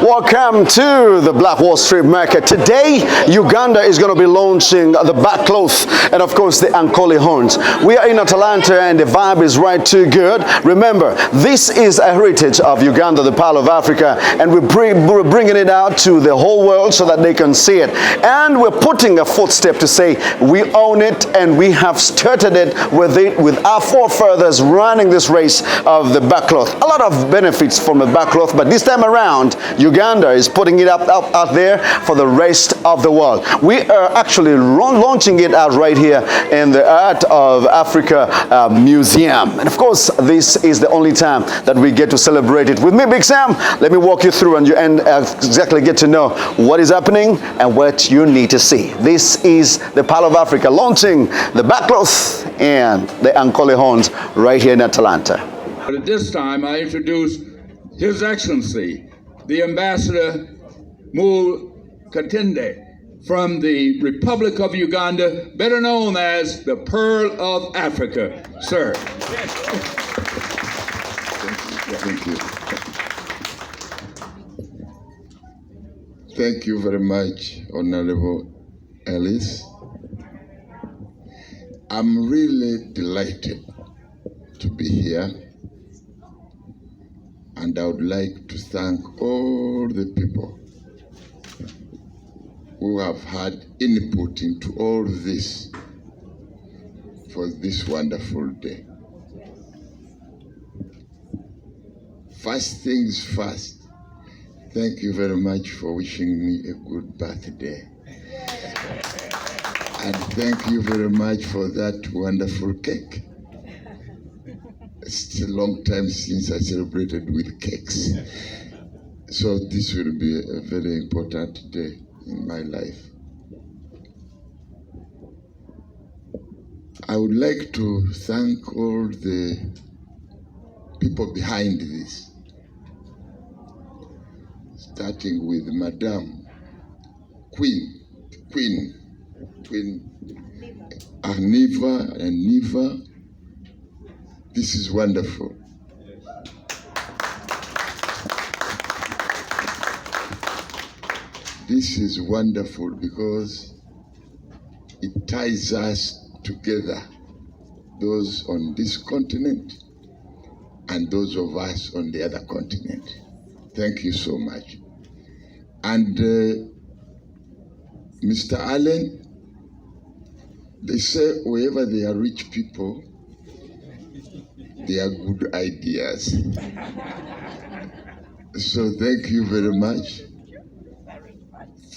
Welcome to the Black Wall Street Market. Today, Uganda is going to be launching the back cloth and of course the Ankole horns. We are in Atlanta and the vibe is right too good. Remember, this is a heritage of Uganda, the Pearl of Africa, and we're bringing it out to the whole world so that they can see it. And we're putting a footstep to say we own it, and we have started it with our forefathers running this race of the back cloth. A lot of benefits from the back cloth, but this time around, Uganda is putting it up out there for the rest of the world. We are actually launching it out right here in the Art of Africa Museum. And of course, this is the only time that we get to celebrate it. With me, Big Sam, let me walk you through and exactly get to know what is happening and what you need to see. This is the Pearl of Africa launching the back cloth and the Ankole horns right here in Atlanta. But at this time, I introduce His Excellency, the Ambassador Mul Katende from the Republic of Uganda, better known as the Pearl of Africa. Sir. Thank you. Thank you very much, Honorable Ellis. I'm really delighted to be here, and I would like to thank all the people who have had input into all this for this wonderful day. First things first, thank you very much for wishing me a good birthday. And thank you very much for that wonderful cake. It's a long time since I celebrated with cakes. So this will be a very important day in my life. I would like to thank all the people behind this, starting with Madame Queen Aniva and Niva. This is wonderful. This is wonderful because it ties us together, those on this continent and those of us on the other continent. Thank you so much. And Mr. Allen, they say wherever there are rich people, there are good ideas. So thank you very much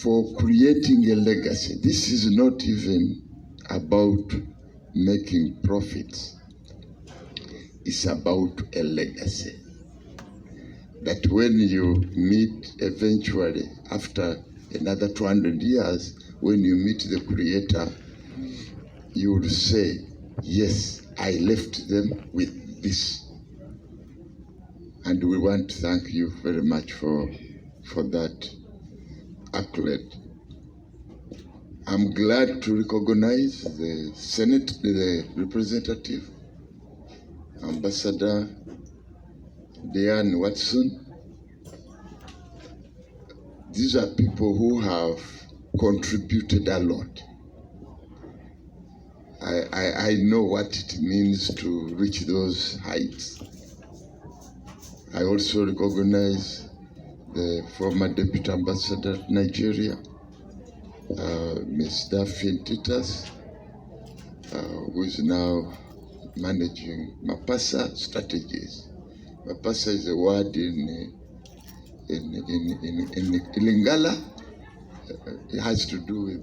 for creating a legacy. This is not even about making profits. It's about a legacy. That when you meet eventually, after another 200 years, when you meet the Creator, you will say, yes, I left them with this. And we want to thank you very much for that accolade. I'm glad to recognize the Senate, the representative, Ambassador Diane Watson. These are people who have contributed a lot. I know what it means to reach those heights. I also recognize the former Deputy Ambassador of Nigeria, Ms. Daphne Titus, who is now managing Mapasa Strategies. Mapasa is a word in Lingala. It has to do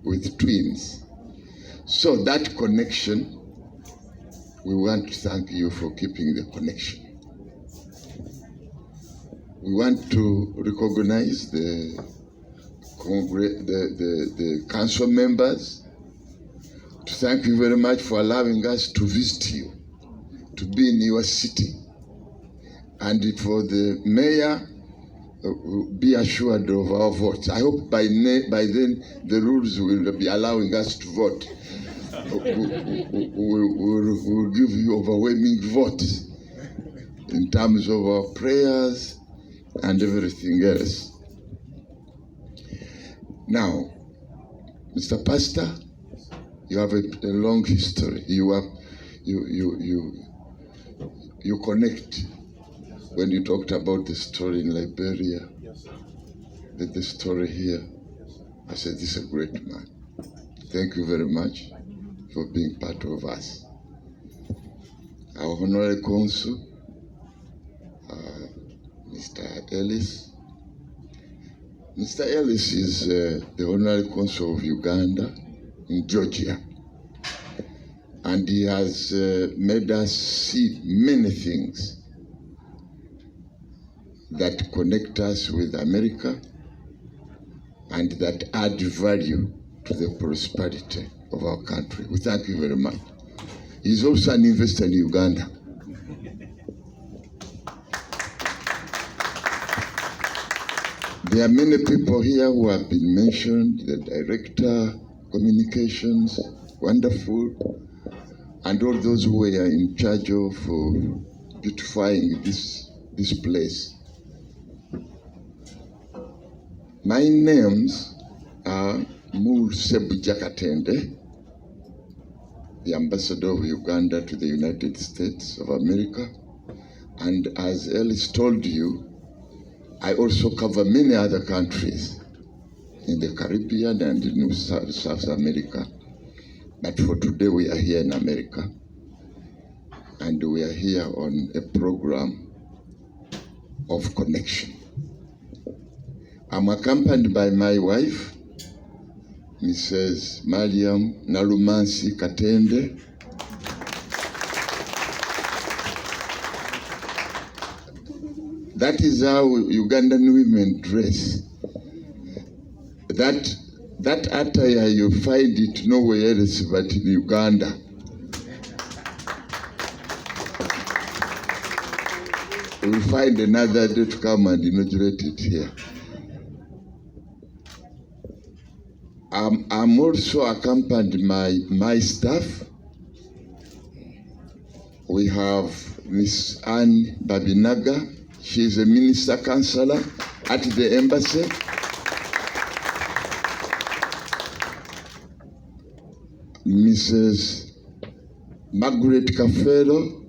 with twins. So that connection, we want to thank you for keeping the connection. We want to recognize the council members, to thank you very much for allowing us to visit you, to be in your city. And for the mayor, be assured of our votes. I hope by then the rules will be allowing us to vote. We'll give you overwhelming votes in terms of our prayers and everything else. Now, Mr. Pastor, you have a long history. You connect when you talked about the story in Liberia, the story here. I said, this is a great man. Thank you very much for being part of us. Our Honorary Consul, Mr. Ellis. Mr. Ellis is the Honorary Consul of Uganda in Georgia. And he has made us see many things that connect us with America and that add value to the prosperity of our country. We thank you very much. He's also an investor in Uganda. There are many people here who have been mentioned, the director, communications, wonderful, and all those who were in charge of beautifying this place. My names are Mul Sebujakatende, the ambassador of Uganda to the United States of America. And as Ellis told you, I also cover many other countries in the Caribbean and in South America. But for today, we are here in America. And we are here on a program of connection. I'm accompanied by my wife, Mrs. Mariam Nalumansi Katende. That is how Ugandan women dress. That attire, you find it nowhere else but in Uganda. We'll find another day to come and inaugurate it here. I'm also accompanied by my staff. We have Miss Anne Babinaga. She is a minister counselor at the embassy. Mrs. Margaret Kafero.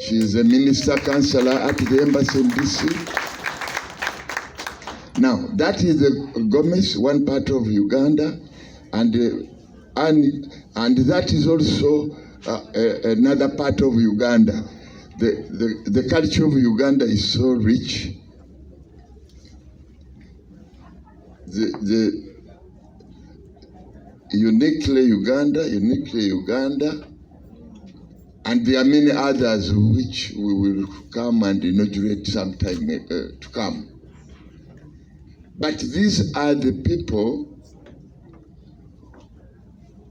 She is a minister counselor at the embassy in DC. Now, that is the Gomez, one part of Uganda, and that is also another part of Uganda. The culture of Uganda is so rich. The uniquely Uganda, and there are many others which we will come and inaugurate sometime to come. But these are the people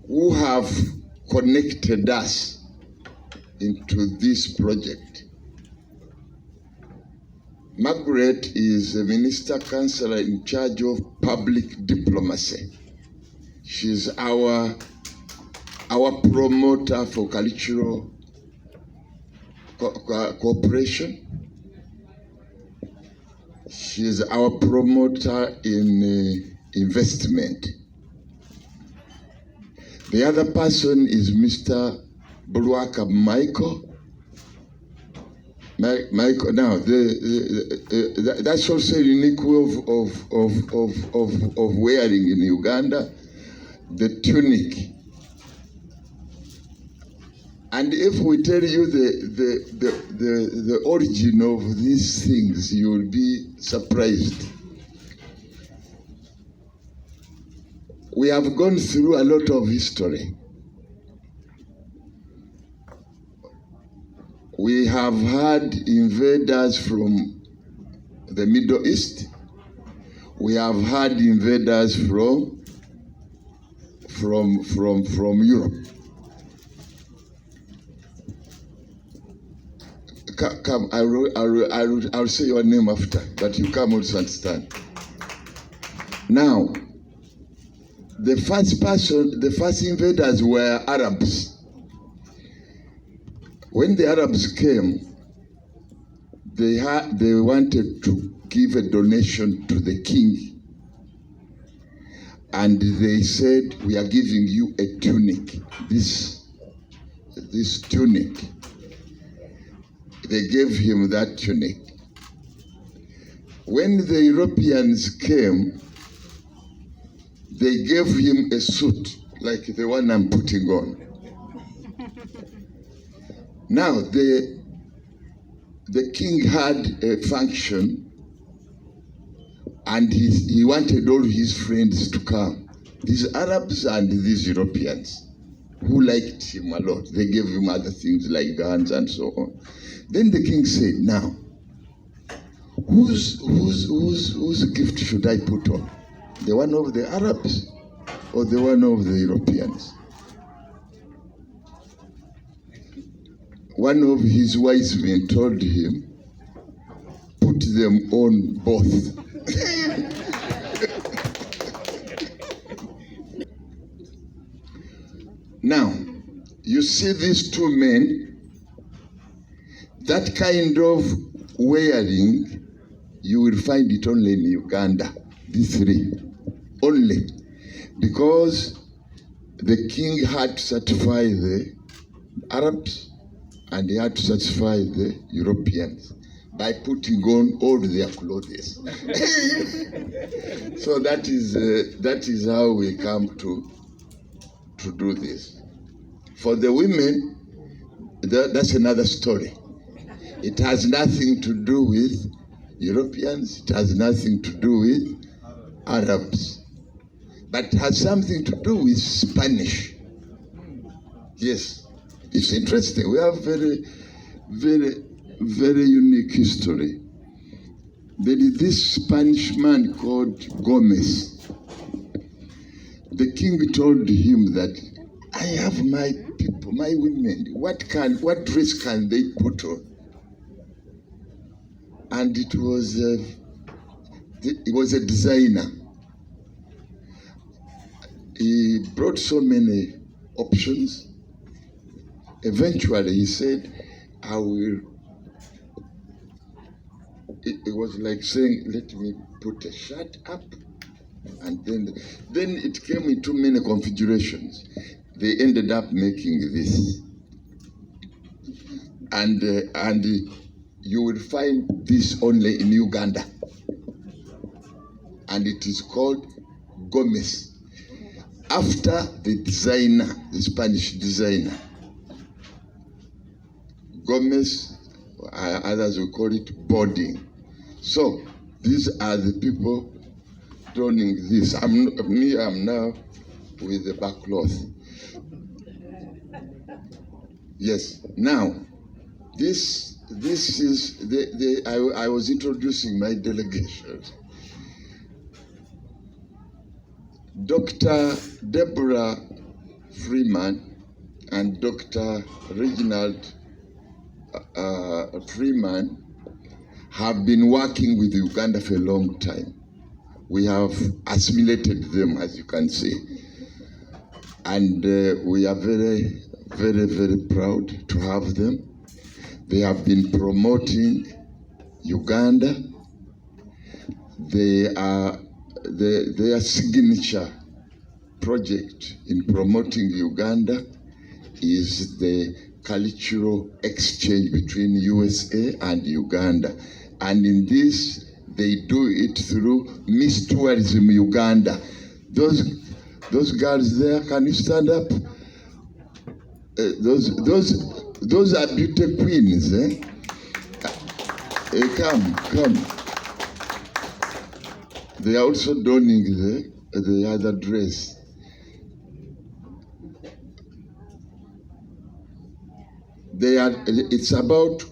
who have connected us into this project. Margaret is a minister counselor in charge of public diplomacy. She's our promoter for cultural cooperation. She is our promoter in investment. The other person is Mr. Bulwaka Michael. Michael. Now, that's also a unique way of wearing in Uganda, the tunic. And if we tell you the origin of these things, you will be surprised. We have gone through a lot of history. We have had invaders from the Middle East. We have had invaders from Europe. Come, I'll say your name after, but you come also understand. Now, the first invaders were Arabs. When the Arabs came, they wanted to give a donation to the king, and they said, we are giving you a tunic, this tunic. They gave him that tunic. When the Europeans came, they gave him a suit like the one I'm putting on. Now, the king had a function, and he wanted all his friends to come, these Arabs and these Europeans, who liked him a lot. They gave him other things like guns and so on. Then the king said, now, whose gift should I put on? The one of the Arabs or the one of the Europeans? One of his wise men told him, put them on both. Now, you see these two men, that kind of wearing, you will find it only in Uganda, these three, only. Because the king had to satisfy the Arabs and he had to satisfy the Europeans by putting on all their clothes. So that is how we come to do this. For the women, that's another story. It has nothing to do with Europeans, it has nothing to do with Arabs, but it has something to do with Spanish. Yes, it's interesting. We have very, very, very unique history. There is this Spanish man called Gomez. The king told him that, I have my people, my women, what dress can they put on? And it was a designer. He brought so many options. Eventually he said, I will. It was like saying, let me put a shirt up. And then it came in too many configurations. They ended up making this. And you will find this only in Uganda. And it is called Gomez, after the designer, the Spanish designer. Gomez, others will call it boarding. So these are the people donning this. I'm now with the back cloth. Yes, now, this is I was introducing my delegation. Dr. Deborah Freeman and Dr. Reginald Freeman have been working with Uganda for a long time. We have assimilated them, as you can see. And we are very, very, very proud to have them. They have been promoting Uganda. Their signature project in promoting Uganda is the cultural exchange between USA and Uganda. And in this, they do it through Miss Tourism Uganda. Those girls there, can you stand up? Those are beauty queens, eh? Come. They are also donning the other dress. It's about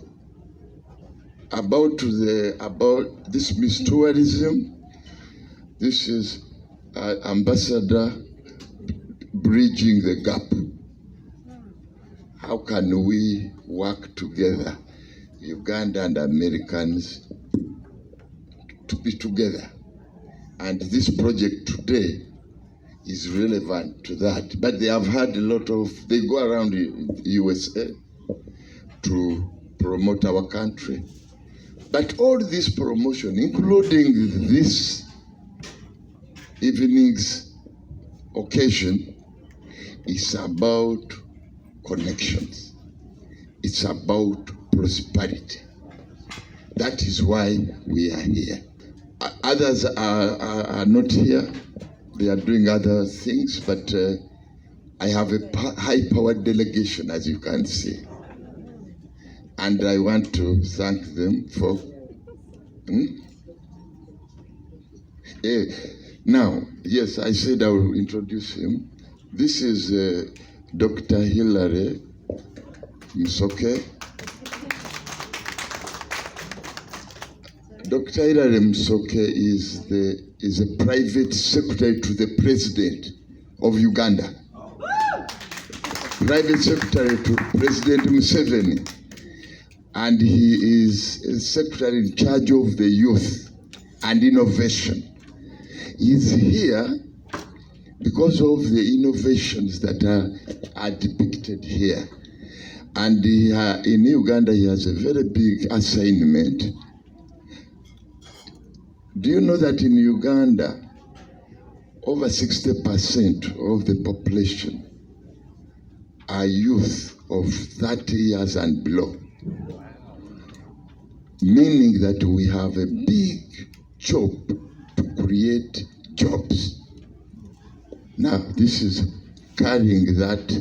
this Miss Tourism. This is Ambassador Bridging the Gap. How can we work together, Uganda and Americans, to be together? And this project today is relevant to that. But they have had they go around the USA to promote our country, But all this promotion, including this evening's occasion, is about connections. It's about prosperity. That is why we are here. Others are not here. They are doing other things, but I have a high-powered delegation, as you can see. And I want to thank them for... Now, yes, I said I will introduce him. This is Dr. Hilary Msoke. Dr. Hilary Msoke is a private secretary to the president of Uganda. Private secretary to President Museveni. And he is a secretary in charge of the youth and innovation. He's here because of the innovations that are depicted here. And in Uganda, he has a very big assignment. Do you know that in Uganda, over 60% of the population are youth of 30 years and below? Meaning that we have a big job to create jobs. Now, this is carrying that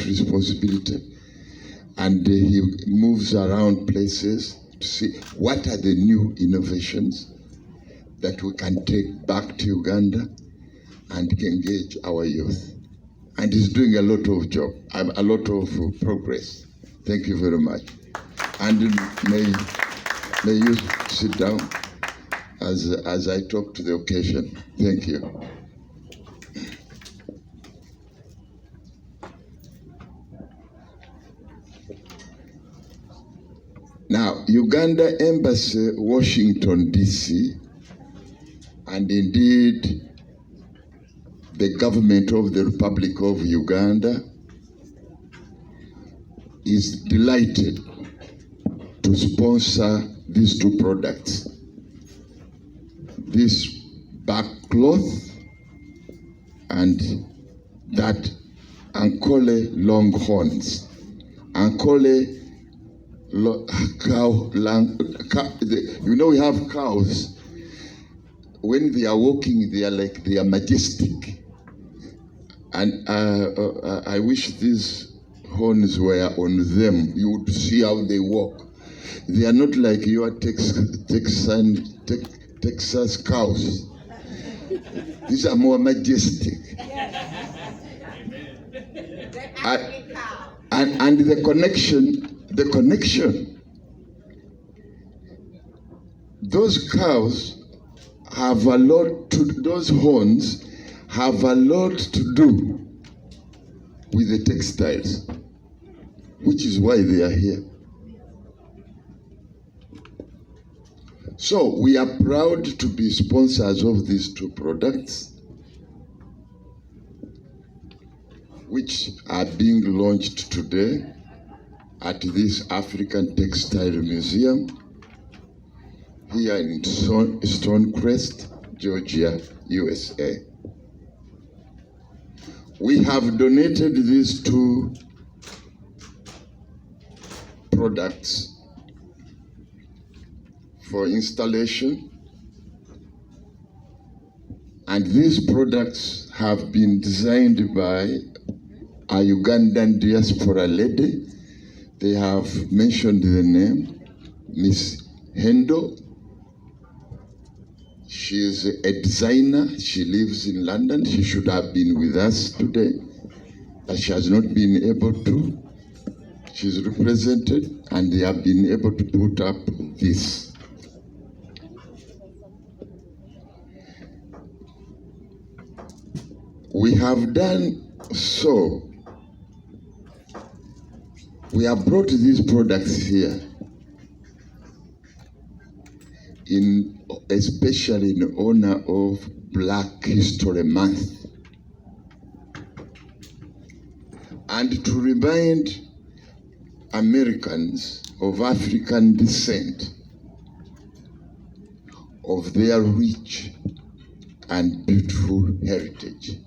responsibility, and he moves around places to see what are the new innovations that we can take back to Uganda and engage our youth. And he's doing a lot of job, a lot of progress. Thank you very much. And may you sit down as I talk to the occasion. Thank you. Now, Uganda Embassy, Washington, D.C., and indeed the government of the Republic of Uganda is delighted to sponsor these two products. This back cloth and that Ankole Longhorns. Ankole you know, we have cows. When they are walking, they are majestic. And I wish these horns were on them. You would see how they walk. They are not like your Texas cows. These are more majestic. And the connection, those cows have a lot to, those horns have a lot to do with the textiles, which is why they are here. So we are proud to be sponsors of these two products, which are being launched today at this African Textile Museum here in Stonecrest, Georgia, USA. We have donated these two products for installation, and these products have been designed by a Ugandan diaspora lady. They have mentioned the name, Miss Hendo. She is a designer. She lives in London. She should have been with us today, but she has not been able to. She's represented, and they have been able to put up this. We have done so. We have brought these products here, especially in honor of Black History Month, and to remind Americans of African descent, of their rich and beautiful heritage.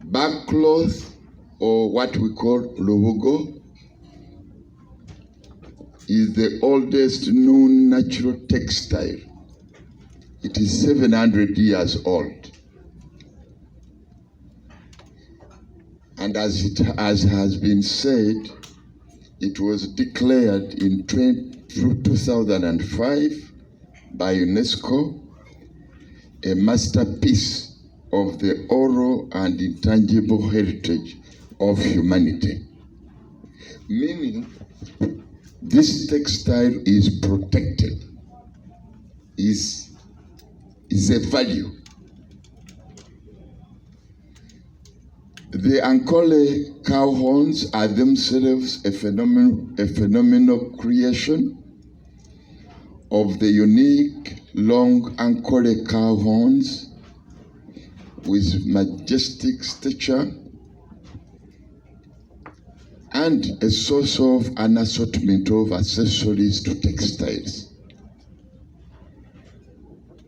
Backcloth, or what we call lubugo, is the oldest known natural textile. It is 700 years old. And as has been said, it was declared in 2005 by UNESCO a masterpiece of the oral and intangible heritage of humanity. Meaning, this textile is protected, is a value. The Ankole cow horns are themselves a phenomenal creation of the unique long Ankole cow horns with majestic stature and a source of an assortment of accessories to textiles.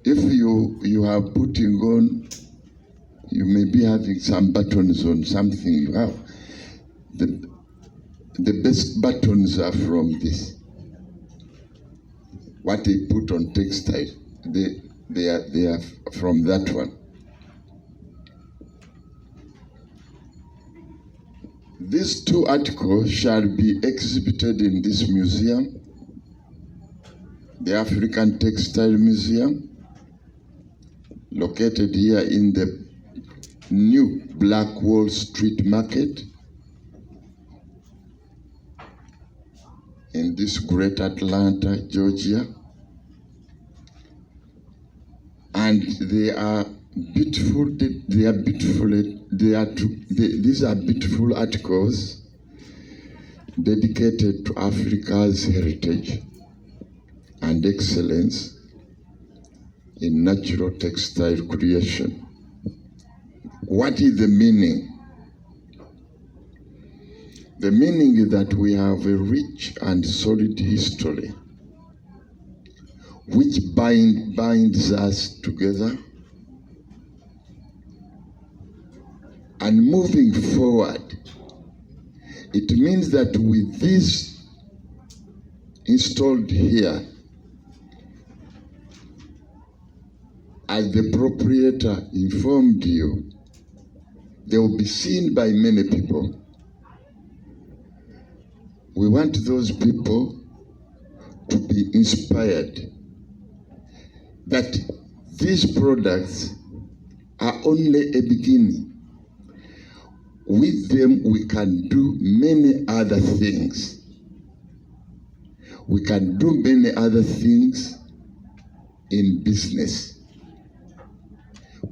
If you are putting on, you may be having some buttons on something you have. The best buttons are from this. What they put on textile, they are from that one. These two articles shall be exhibited in this museum, the African Textile Museum, located here in the new Blackwall Street Market in this great Atlanta, Georgia. And they are beautiful. These are beautiful articles dedicated to Africa's heritage and excellence in natural textile creation. What is the meaning? The meaning is that we have a rich and solid history which binds us together. And moving forward, it means that with this installed here, as the proprietor informed you, they will be seen by many people. We want those people to be inspired that these products are only a beginning. With them, we can do many other things. We can do many other things in business.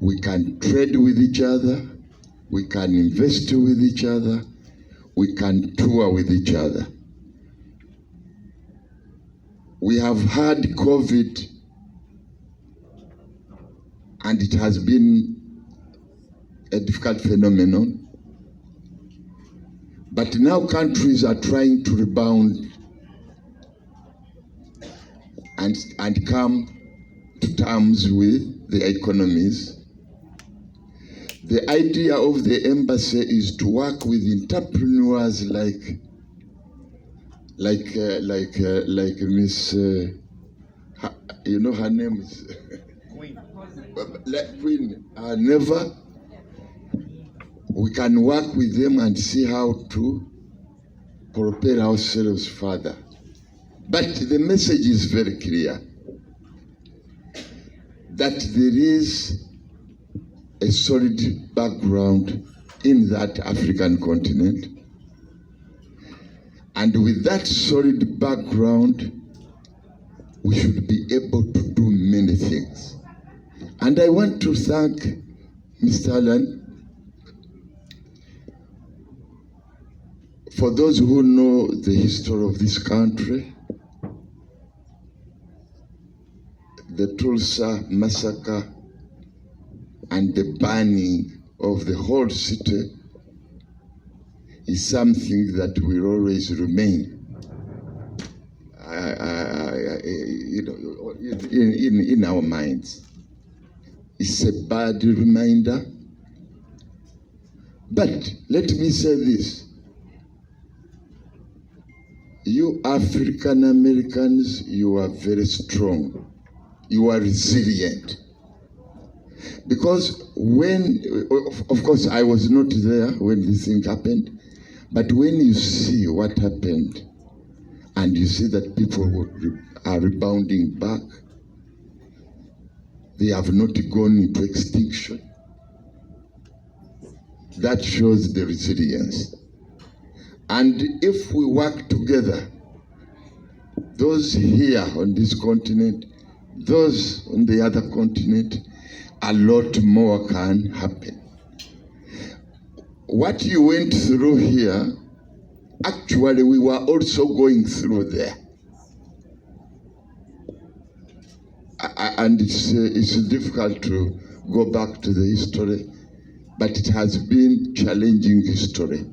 We can trade with each other. We can invest with each other. We can tour with each other. We have had COVID, and it has been a difficult phenomenon. But now countries are trying to rebound and come to terms with the economies. The idea of the embassy is to work with entrepreneurs like Miss, you know her name is Queen Never. We can work with them and see how to propel ourselves further. But the message is very clear that there is a solid background in that African continent. And with that solid background, we should be able to do many things. And I want to thank Mr. Allen. For those who know the history of this country, the Tulsa massacre and the burning of the whole city is something that will always remain in our minds. It's a bad reminder. But let me say this. You African Americans, you are very strong. You are resilient. Because when, of course, I was not there when this thing happened, but when you see what happened, and you see that people are rebounding back, they have not gone into extinction, that shows the resilience. And if we work together, those here on this continent, those on the other continent, a lot more can happen. What you went through here, actually we were also going through there. And it's difficult to go back to the history, but it has been challenging history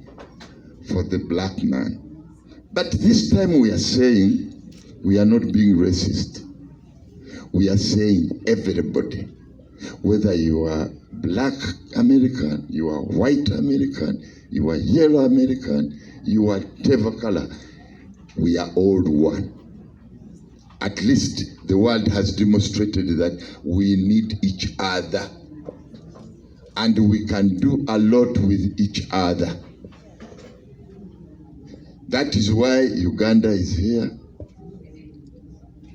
for the black man. But this time we are saying we are not being racist. We are saying everybody, whether you are black American, you are white American, you are yellow American, you are whatever color, we are all one. At least the world has demonstrated that we need each other, and we can do a lot with each other. That is why Uganda is here,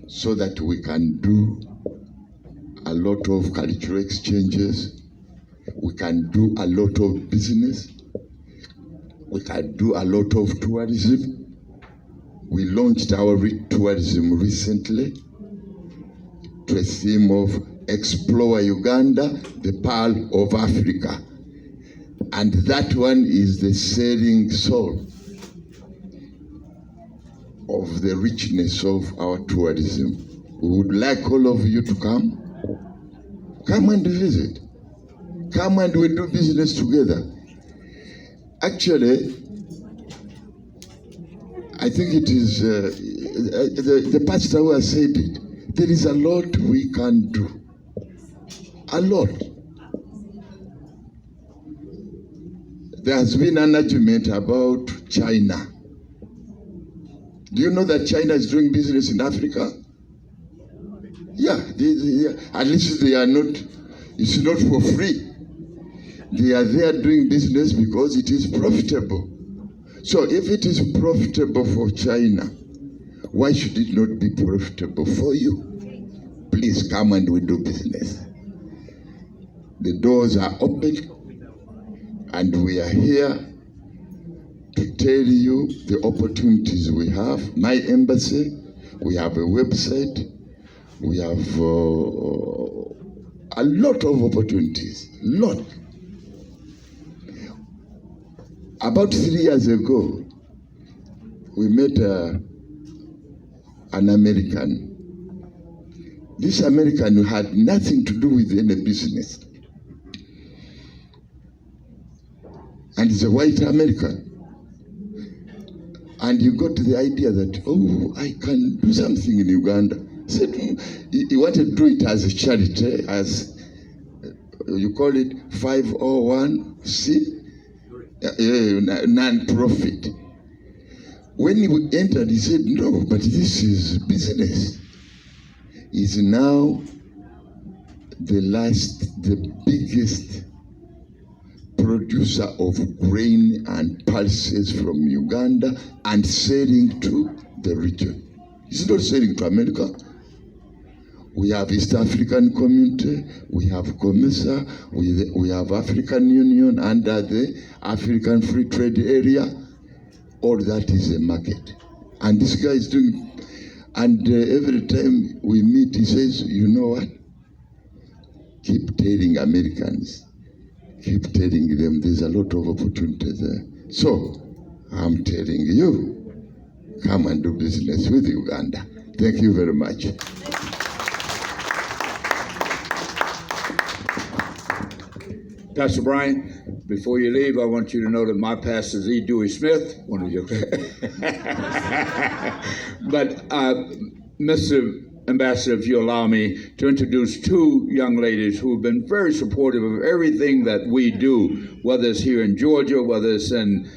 so that we can do a lot of cultural exchanges, we can do a lot of business, we can do a lot of tourism. We launched our tourism recently to a theme of Explore Uganda, the Pearl of Africa. And that one is the selling soul of the richness of our tourism. We would like all of you to come. Come and visit. Come and we do business together. Actually, I think it is the pastor who has said it. There is a lot we can do. A lot. There has been an argument about China. Do you know that China is doing business in Africa? Yeah, at least they are not, it's not for free. They are there doing business because it is profitable. So if it is profitable for China, why should it not be profitable for you? Please come and we do business. The doors are open, and we are here to tell you the opportunities we have. My embassy, we have a website, we have a lot of opportunities, lot. About 3 years ago, we met an American. This American had nothing to do with any business. And he's a white American. And you got the idea that, oh, I can do something in Uganda. He said, he wanted to do it as a charity, as you call it 501c. Non-profit. When he entered, he said, no, but this is business. Is now the biggest producer of grain and pulses from Uganda and selling to the region. It's not selling to America. We have East African Community, we have COMESA, we have African Union under the African Free Trade Area. All that is a market. And this guy is doing, and every time we meet, he says, you know what? Keep telling Americans, keep telling them there's a lot of opportunity there. So, I'm telling you, come and do business with Uganda. Thank you very much. Pastor Brian, Before you leave, I want you to know that my pastor is E. Dewey Smith, one of your. But Mr. Ambassador, if you allow me to introduce two young ladies who have been very supportive of everything that we do, whether it's here in Georgia, whether it's in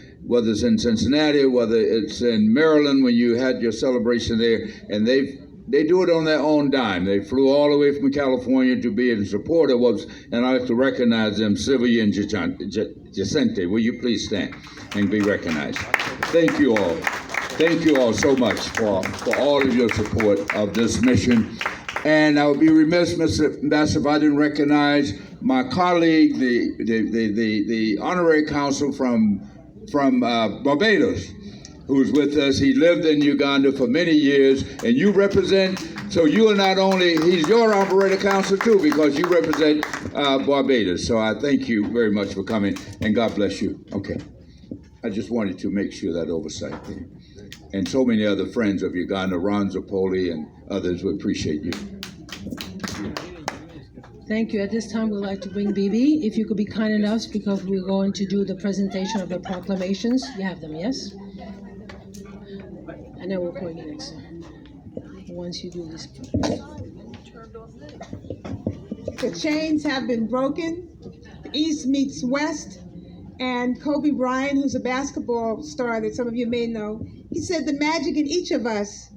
Cincinnati, whether it's in Maryland when you had your celebration there, and they do it on their own dime. They flew all the way from California to be in support of us, and I'd like to recognize them, Sylvia and Jacinta. Will you please stand and be recognized? Thank you all. Thank you all so much for all of your support of this mission. And I would be remiss, Mr. Ambassador, if I didn't recognize my colleague, the honorary consul from Barbados, who's with us. He lived in Uganda for many years, and you represent, so you are not only, he's your operator council too, because you represent Barbados. So I thank you very much for coming, and God bless you. Okay. I just wanted to make sure that oversight there. And so many other friends of Uganda, Ron Zapoli and others, we appreciate you. Thank you. At this time, we'd like to bring BB, if you could be kind enough, because we're going to do the presentation of the proclamations. You have them, yes? And then we'll call you next. Once you do this. The chains have been broken. The East meets West. And Kobe Bryant, who's a basketball star that some of you may know, he said the magic in each of us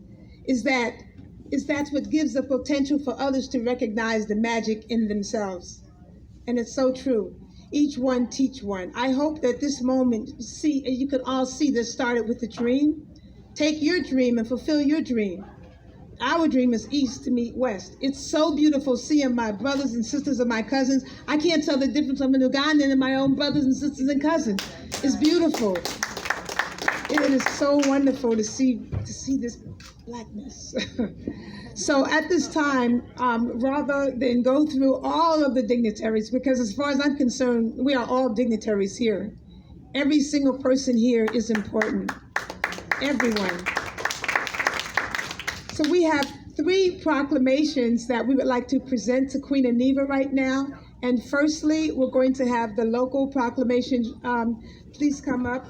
is that's what gives the potential for others to recognize the magic in themselves. And it's so true. Each one teach one. I hope that this moment, you can all see this started with a dream. Take your dream and fulfill your dream. Our dream is East to meet West. It's so beautiful seeing my brothers and sisters and my cousins. I can't tell the difference. I'm an Ugandan and my own brothers and sisters and cousins. It's beautiful. It is so wonderful to see this blackness. So at this time, rather than go through all of the dignitaries, because as far as I'm concerned, we are all dignitaries here. Every single person here is important. Everyone. So we have 3 proclamations that we would like to present to Queen Aniva right now. And firstly, we're going to have the local proclamation. Please come up.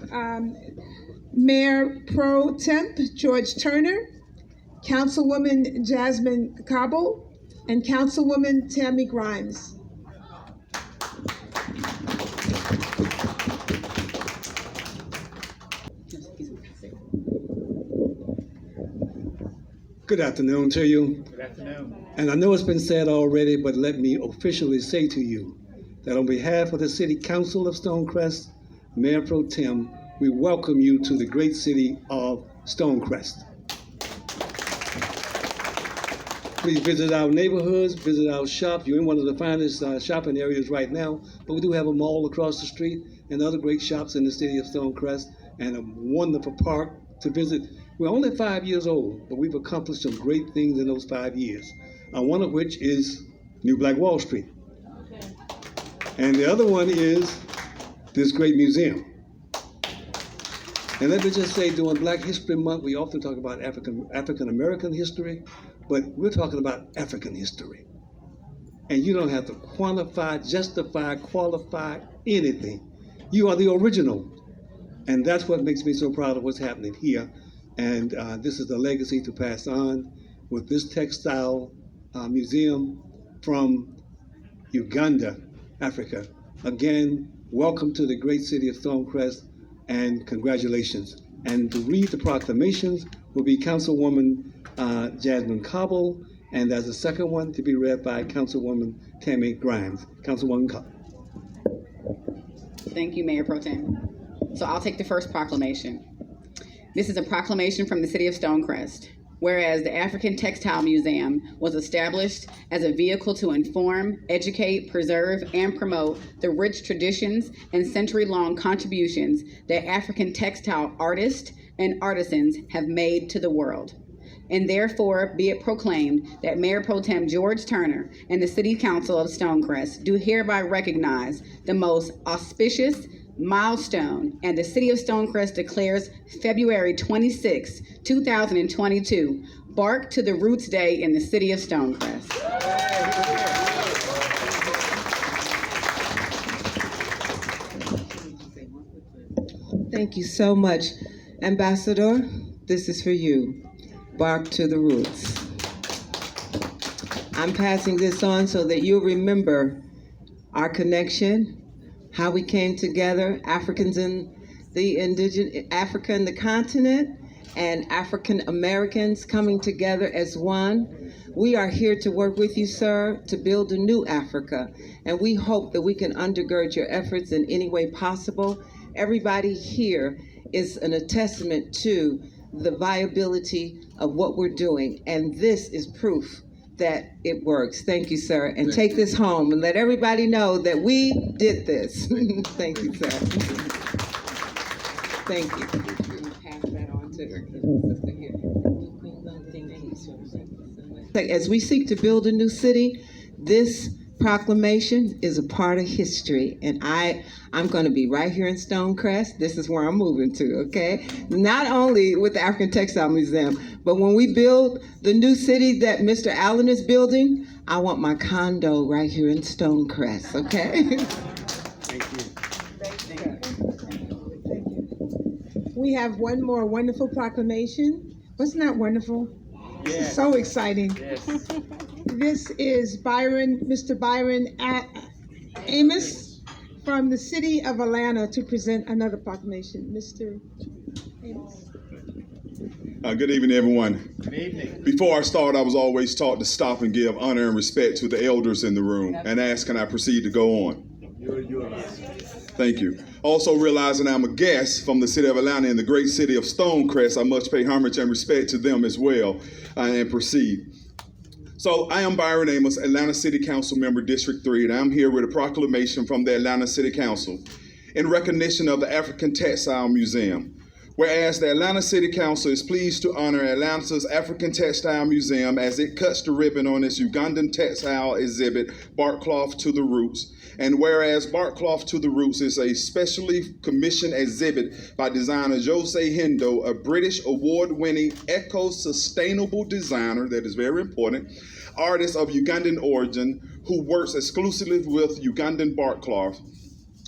Mayor Pro Temp George Turner, Councilwoman Jasmine Cabell, and Councilwoman Tammy Grimes. Good afternoon to you. Good afternoon. And I know it's been said already, but let me officially say to you that on behalf of the City Council of Stonecrest, Mayor Pro Tem, we welcome you to the great city of Stonecrest. Please visit our neighborhoods, visit our shops. You're in one of the finest shopping areas right now, but we do have a mall across the street and other great shops in the city of Stonecrest and a wonderful park to visit. We're only 5 years old, but we've accomplished some great things in those 5 years, one of which is New Black Wall Street. And the other one is this great museum. And let me just say, during Black History Month, we often talk about African American history, but we're talking about African history. And you don't have to quantify, justify, qualify anything. You are the original. And that's what makes me so proud of what's happening here. And this is the legacy to pass on with this textile museum from Uganda, Africa. Again, welcome to the great city of Stonecrest and congratulations. And to read the proclamations will be Councilwoman Jasmine Cabell, and there's a second one to be read by Councilwoman Tammy Grimes. Councilwoman Cabell. Thank you, Mayor Pro Tem. So I'll take the first proclamation. This is a proclamation from the City of Stonecrest. Whereas the African Textile Museum was established as a vehicle to inform, educate, preserve, and promote the rich traditions and century-long contributions that African textile artists and artisans have made to the world. And therefore be it proclaimed that Mayor Pro Tem George Turner and the City Council of Stonecrest do hereby recognize the most auspicious milestone, and the City of Stonecrest declares February 26, 2022, Bark to the Roots Day in the City of Stonecrest. Thank you so much. Ambassador, this is for you. Bark to the roots. I'm passing this on so that you'll remember our connection, how we came together, Africans in the indigenous Africa and the continent, and African Americans coming together as one. We are here to work with you, sir, to build a new Africa, and we hope that we can undergird your efforts in any way possible. Everybody here is a testament to the viability of what we're doing, and this is proof that it works. Thank you, sir, and take this home and let everybody know that we did this. Thank you, sir. Thank you. Pass that on to sister here. As we seek to build a new city, this proclamation is a part of history, and I'm going to be right here in Stonecrest. This is where I'm moving to, okay? Not only with the African Textile Museum, but when we build the new city that Mr. Allen is building, I want my condo right here in Stonecrest, okay? Thank you. We have one more wonderful proclamation. Wasn't that wonderful? Yes. So exciting. Yes. This is Mr. Byron Amos from the City of Atlanta to present another proclamation. Mr. Amos. Good evening, everyone. Good evening. Before I start, I was always taught to stop and give honor and respect to the elders in the room and ask, can I proceed to go on? Thank you. Also realizing I'm a guest from the City of Atlanta in the great city of Stonecrest, I must pay homage and respect to them as well and proceed. So I am Byron Amos, Atlanta City Council Member, District 3, and I'm here with a proclamation from the Atlanta City Council in recognition of the African Textile Museum. Whereas the Atlanta City Council is pleased to honor Atlanta's African Textile Museum as it cuts the ribbon on its Ugandan textile exhibit, Bark Cloth to the Roots. And whereas Bark Cloth to the Roots is a specially commissioned exhibit by designer Jose Hendo, a British award-winning eco-sustainable designer, that is very important, artist of Ugandan origin who works exclusively with Ugandan bark cloth.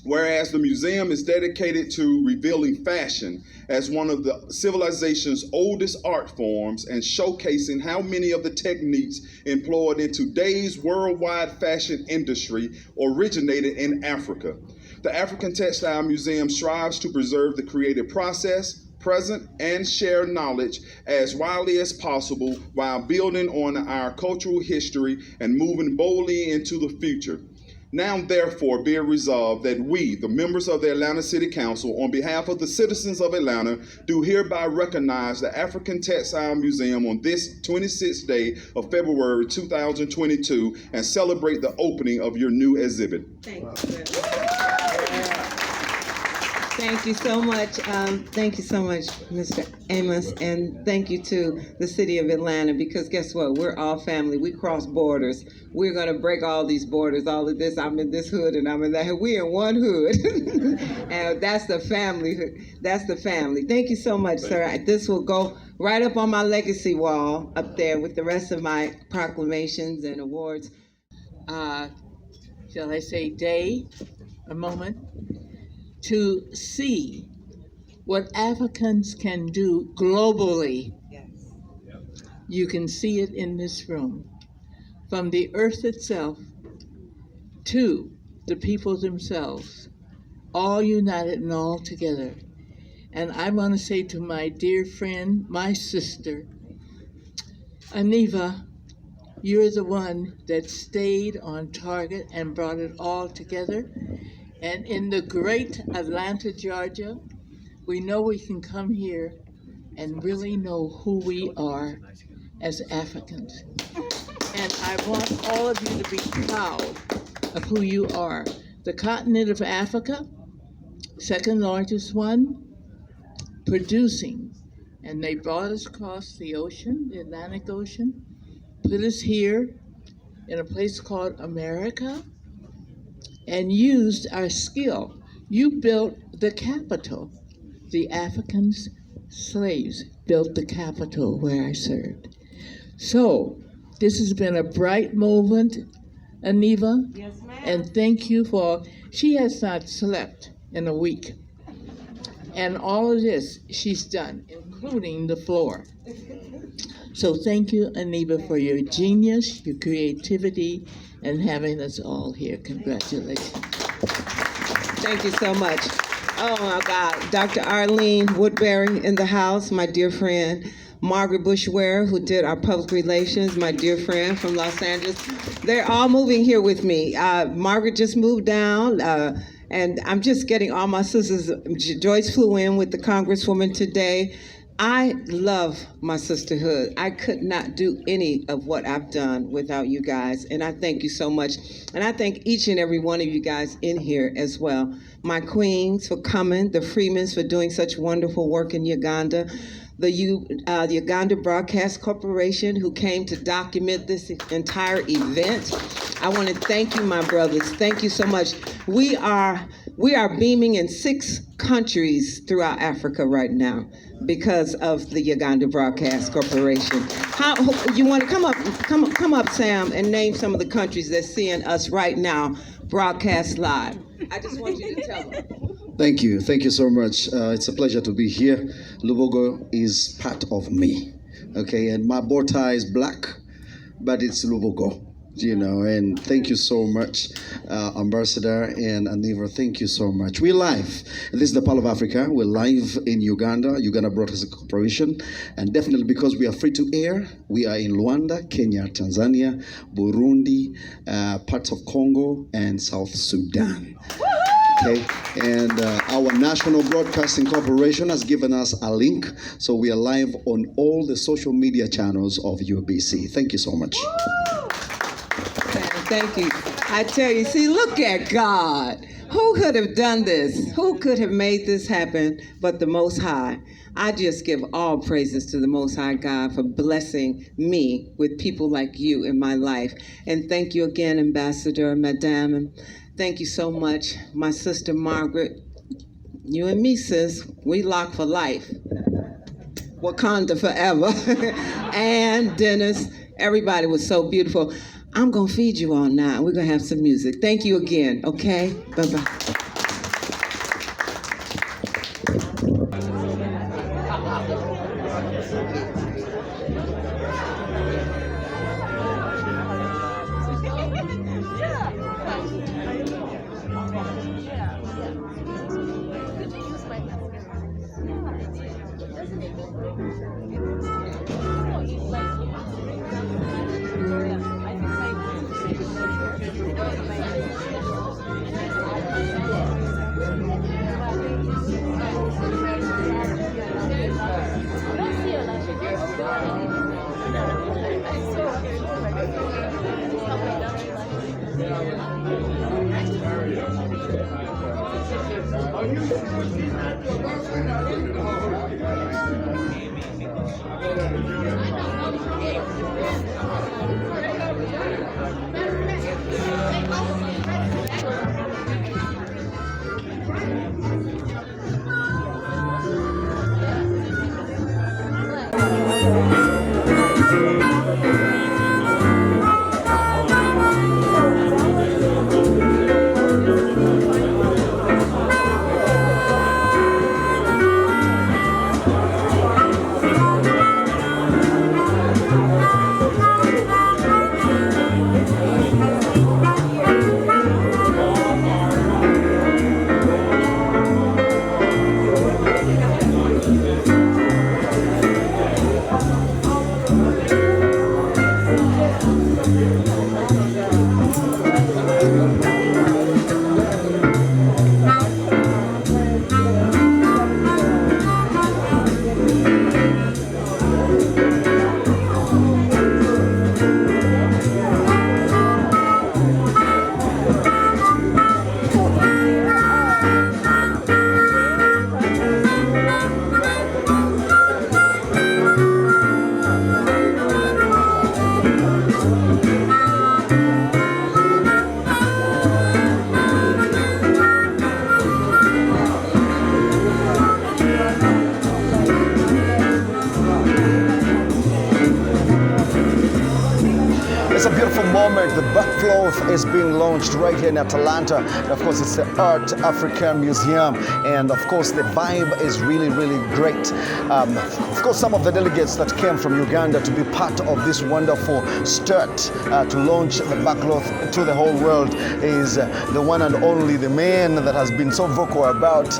Whereas the museum is dedicated to revealing fashion as one of the civilization's oldest art forms and showcasing how many of the techniques employed in today's worldwide fashion industry originated in Africa. The African Textile Museum strives to preserve the creative process, present, and share knowledge as widely as possible while building on our cultural history and moving boldly into the future. Now, therefore, be it resolved that we, the members of the Atlanta City Council, on behalf of the citizens of Atlanta, do hereby recognize the African Textile Museum on this 26th day of February 2022 and celebrate the opening of your new exhibit. Thank you. Thank you so much. Thank you so much, Mr. Amos, and thank you to the City of Atlanta, because guess what? We're all family. We cross borders. We're going to break all these borders, all of this. I'm in this hood and I'm in that hood. We're in one hood. And that's the family. That's the family. Thank you so much, sir. This will go right up on my legacy wall up there with the rest of my proclamations and awards. Shall I say day, a moment, to see what Africans can do globally. Yes. You can see it in this room. From the earth itself to the people themselves, all united and all together. And I want to say to my dear friend, my sister, Aniva, you're the one that stayed on target and brought it all together. And in the great Atlanta, Georgia, we know we can come here and really know who we are as Africans. And I want all of you to be proud of who you are. The continent of Africa, second largest one, producing. And they brought us across the ocean, the Atlantic Ocean, put us here in a place called America, and used our skill. You built the capital. The Africans, slaves, built the capital where I served. So this has been a bright moment, Aniva. Yes, ma'am. And thank you for, she has not slept in a week. And all of this she's done, including the floor. So thank you, Aniba, for your genius, your creativity, and having us all here. Congratulations. Thank you so much. Oh my God, Dr. Arlene Woodbury in the house, my dear friend. Margaret Bushware, who did our public relations, my dear friend from Los Angeles. They're all moving here with me. Margaret just moved down, and I'm just getting all my sisters. Joyce flew in with the Congresswoman today. I love my sisterhood. I could not do any of what I've done without you guys, and I thank you so much. And I thank each and every one of you guys in here as well. My queens for coming, the Freemans for doing such wonderful work in Uganda, the Uganda Broadcast Corporation who came to document this entire event. I want to thank you, my brothers. Thank you so much. We are beaming in 6 countries throughout Africa right now because of the Uganda Broadcast Corporation. How you want to come up, Sam, and name some of the countries that's seeing us right now broadcast live? I just want you to tell them. Thank you so much. It's a pleasure to be here. Lubogo is part of me, okay? And my bow tie is black, but it's Lubogo, you know. And thank you so much, Ambassador and Aniva. Thank you so much. We're live. This is the Pearl of Africa. We're live in Uganda, Uganda Broadcasting Corporation, and definitely because we are free to air, we are in Rwanda, Kenya, Tanzania, Burundi, parts of Congo, and South Sudan. Okay, and our National Broadcasting Corporation has given us a link, so we are live on all the social media channels of UBC. Thank you so much. Thank you. I tell you, see, look at God. Who could have done this? Who could have made this happen but the Most High? I just give all praises to the Most High God for blessing me with people like you in my life. And thank you again, Ambassador, Madame. And thank you so much, my sister Margaret. You and me, sis, we lock for life. Wakanda forever. And Dennis, everybody was so beautiful. I'm going to feed you all now. We're going to have some music. Thank you again, okay? Bye-bye. It's a beautiful moment. The backcloth is being launched right here in Atlanta. And of course, it's the Art African Museum. And of course, the vibe is really, really great. Of course, some of the delegates that came from Uganda to be part of this wonderful start to launch the backcloth to the whole world is the one and only, the man that has been so vocal about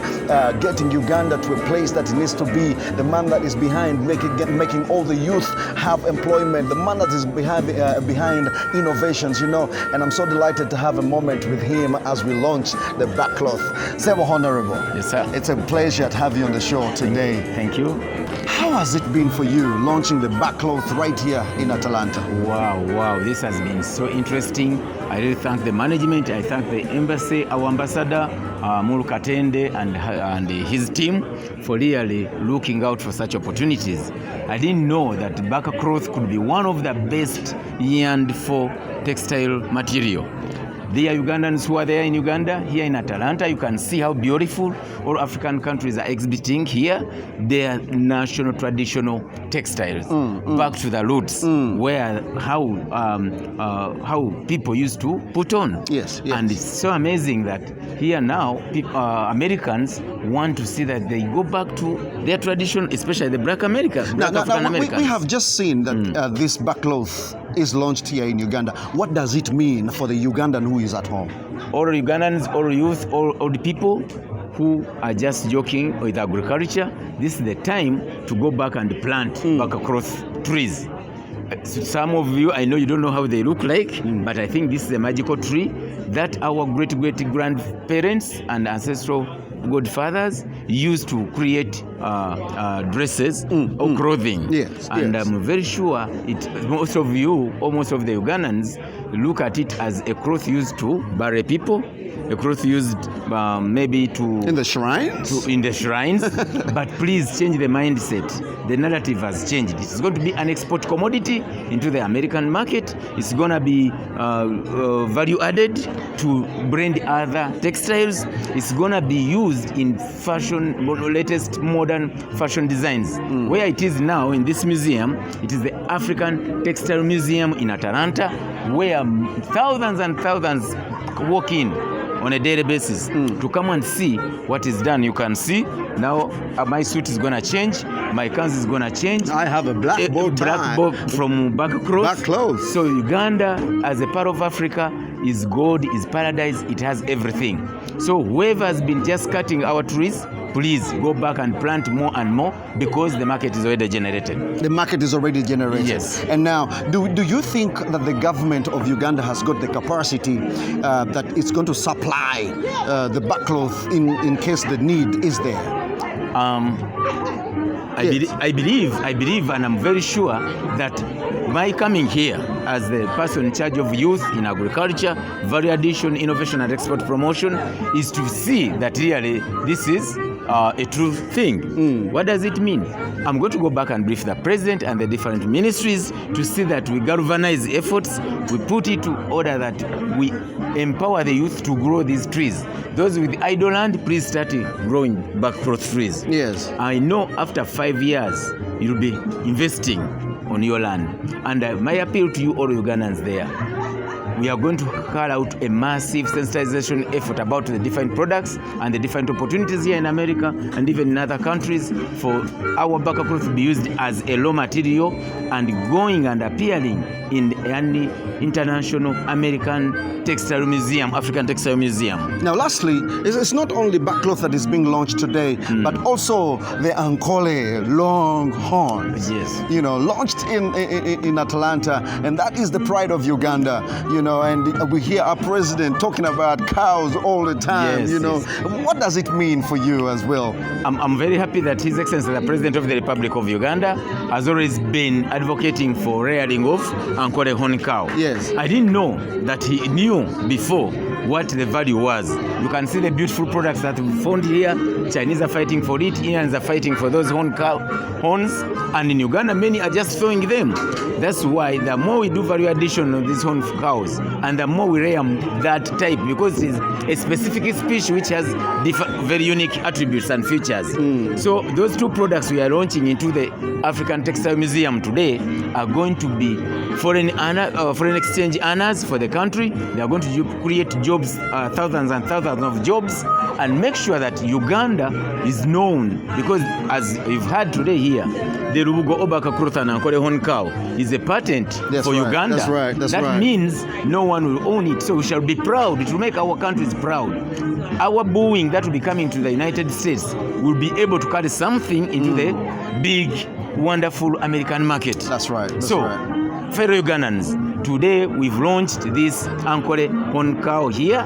getting Uganda to a place that it needs to be, the man that is behind making all the youth have employment, the man that is behind innovations, and I'm so delighted to have a moment with him as we launch the backcloth. Sebo Honorable. Yes, sir. It's a pleasure to have you on the show today. Thank you. How has it been for you launching the backcloth right here in Atlanta? Wow, this has been so interesting. I really thank the management, I thank the embassy, our ambassador, Mulu Katende and his team for really looking out for such opportunities. I didn't know that backcloth could be one of the best yearned for textile material. There are Ugandans who are there in Uganda, here in Atlanta. You can see how beautiful all African countries are exhibiting here their national traditional textiles, back to the roots, where how people used to put on. Yes. And it's so amazing that here now Americans want to see that they go back to their tradition, especially the Black Americans. We have just seen that this backcloth is launched here in Uganda. What does it mean for the Ugandan who is at home? All Ugandans, all youth, all the people who are just joking with agriculture, this is the time to go back and plant back across trees. Some of you, I know you don't know how they look like, but I think this is a magical tree that our great-grandparents and ancestral godfathers used to create dresses or clothing. Yes, and yes. I'm very sure most of you, or most of the Ugandans, look at it as a cloth used to bury people, a cloth used maybe to... In the shrines? In the shrines. But please change the mindset. The narrative has changed. It's going to be an export commodity into the American market. It's going to be value added to brand other textiles. It's going to be used in fashion, latest modern fashion designs. Where it is now in this museum, it is the African Textile Museum in Atlanta, where thousands and thousands walk in on a daily basis to come and see what is done. You can see now my suit is going to change, my kanzu is going to change. I have a black bow tie. Black bow from backcloth. So Uganda, as a part of Africa, is God, is paradise, it has everything. So whoever has been just cutting our trees, please go back and plant more and more, because the market is already generated. The market is already generated. Yes. And now, do you think that the government of Uganda has got the capacity that it's going to supply the backcloth in case the need is there? I believe, and I'm very sure that my coming here as the person in charge of youth in agriculture, value addition, innovation and export promotion is to see that really this is a true thing. What does it mean? I'm going to go back and brief the president and the different ministries to see that we galvanize efforts, we put it to order that we empower the youth to grow these trees. Those with idle land, please start growing backcloth trees. Yes. I know after 5 years, you'll be investing on your land. And my appeal to you all Ugandans there, we are going to carry out a massive sensitization effort about the different products and the different opportunities here in America and even in other countries for our backcloth to be used as a raw material and going and appearing in any international American Textile Museum, African Textile Museum. Now, lastly, it's not only backcloth that is being launched today, but also the Ankole long horns. Yes. Launched in Atlanta, and that is the pride of Uganda. And we hear our president talking about cows all the time. Yes. What does it mean for you as well? I'm very happy that His Excellency, the President of the Republic of Uganda, has always been advocating for rearing of Ankole horn cow. Yes. I didn't know that he knew before what the value was. You can see the beautiful products that we found here Chinese are fighting for it, Indians are fighting for those horns, and in Uganda many are just throwing them. That's why the more we do value addition of these horn cows, and the more we rear that type, because it's a specific species which has very unique attributes and features. So those two products we are launching into the African Textile Museum today are going to be foreign exchange earners for the country. They are going to create jobs, thousands and thousands of jobs, and make sure that Uganda is known, because as you've heard today here, the Rubugo Obaka Kurutana Ankole horn cow is a patent for Uganda. That's right. That means no one will own it. So we shall be proud. It will make our countries proud. Our Boeing that will be coming to the United States will be able to carry something into the big, wonderful American market. That's right. Fellow Ugandans, today we've launched this Ankole horn cow here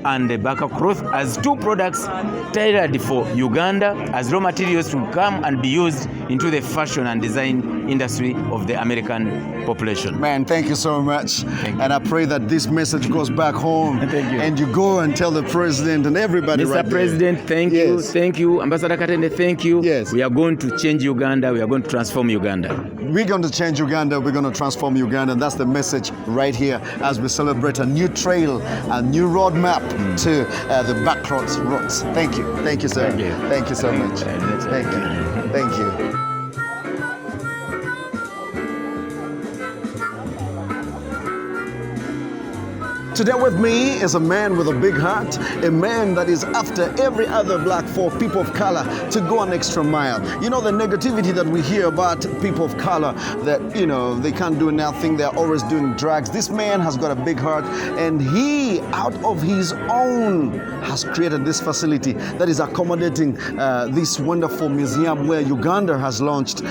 and the Baka cloth as two products tailored for Uganda as raw materials to come and be used into the fashion and design industry of the American population. Man, thank you so much. And I pray that this message goes back home. Thank you. And you go and tell the president and everybody Mr. right President, there. thank you. Thank you. Ambassador Katende, thank you. Yes. We are going to change Uganda. We are going to transform Uganda. We're going to change Uganda. We're going to transform Uganda. And that's the message right here as we celebrate a new trail, a new roadmap to the backroads roads. Thank you. Thank you, sir. Thank you. Thank you so much. Thank you. Thank you. Today with me is a man with a big heart, a man that is after every other black folk, people of color, to go an extra mile. You know, the negativity that we hear about people of color, that, you know, they can't do nothing, they're always doing drugs. This man has got a big heart, and he, out of his own, has created this facility that is accommodating this wonderful museum where Uganda has launched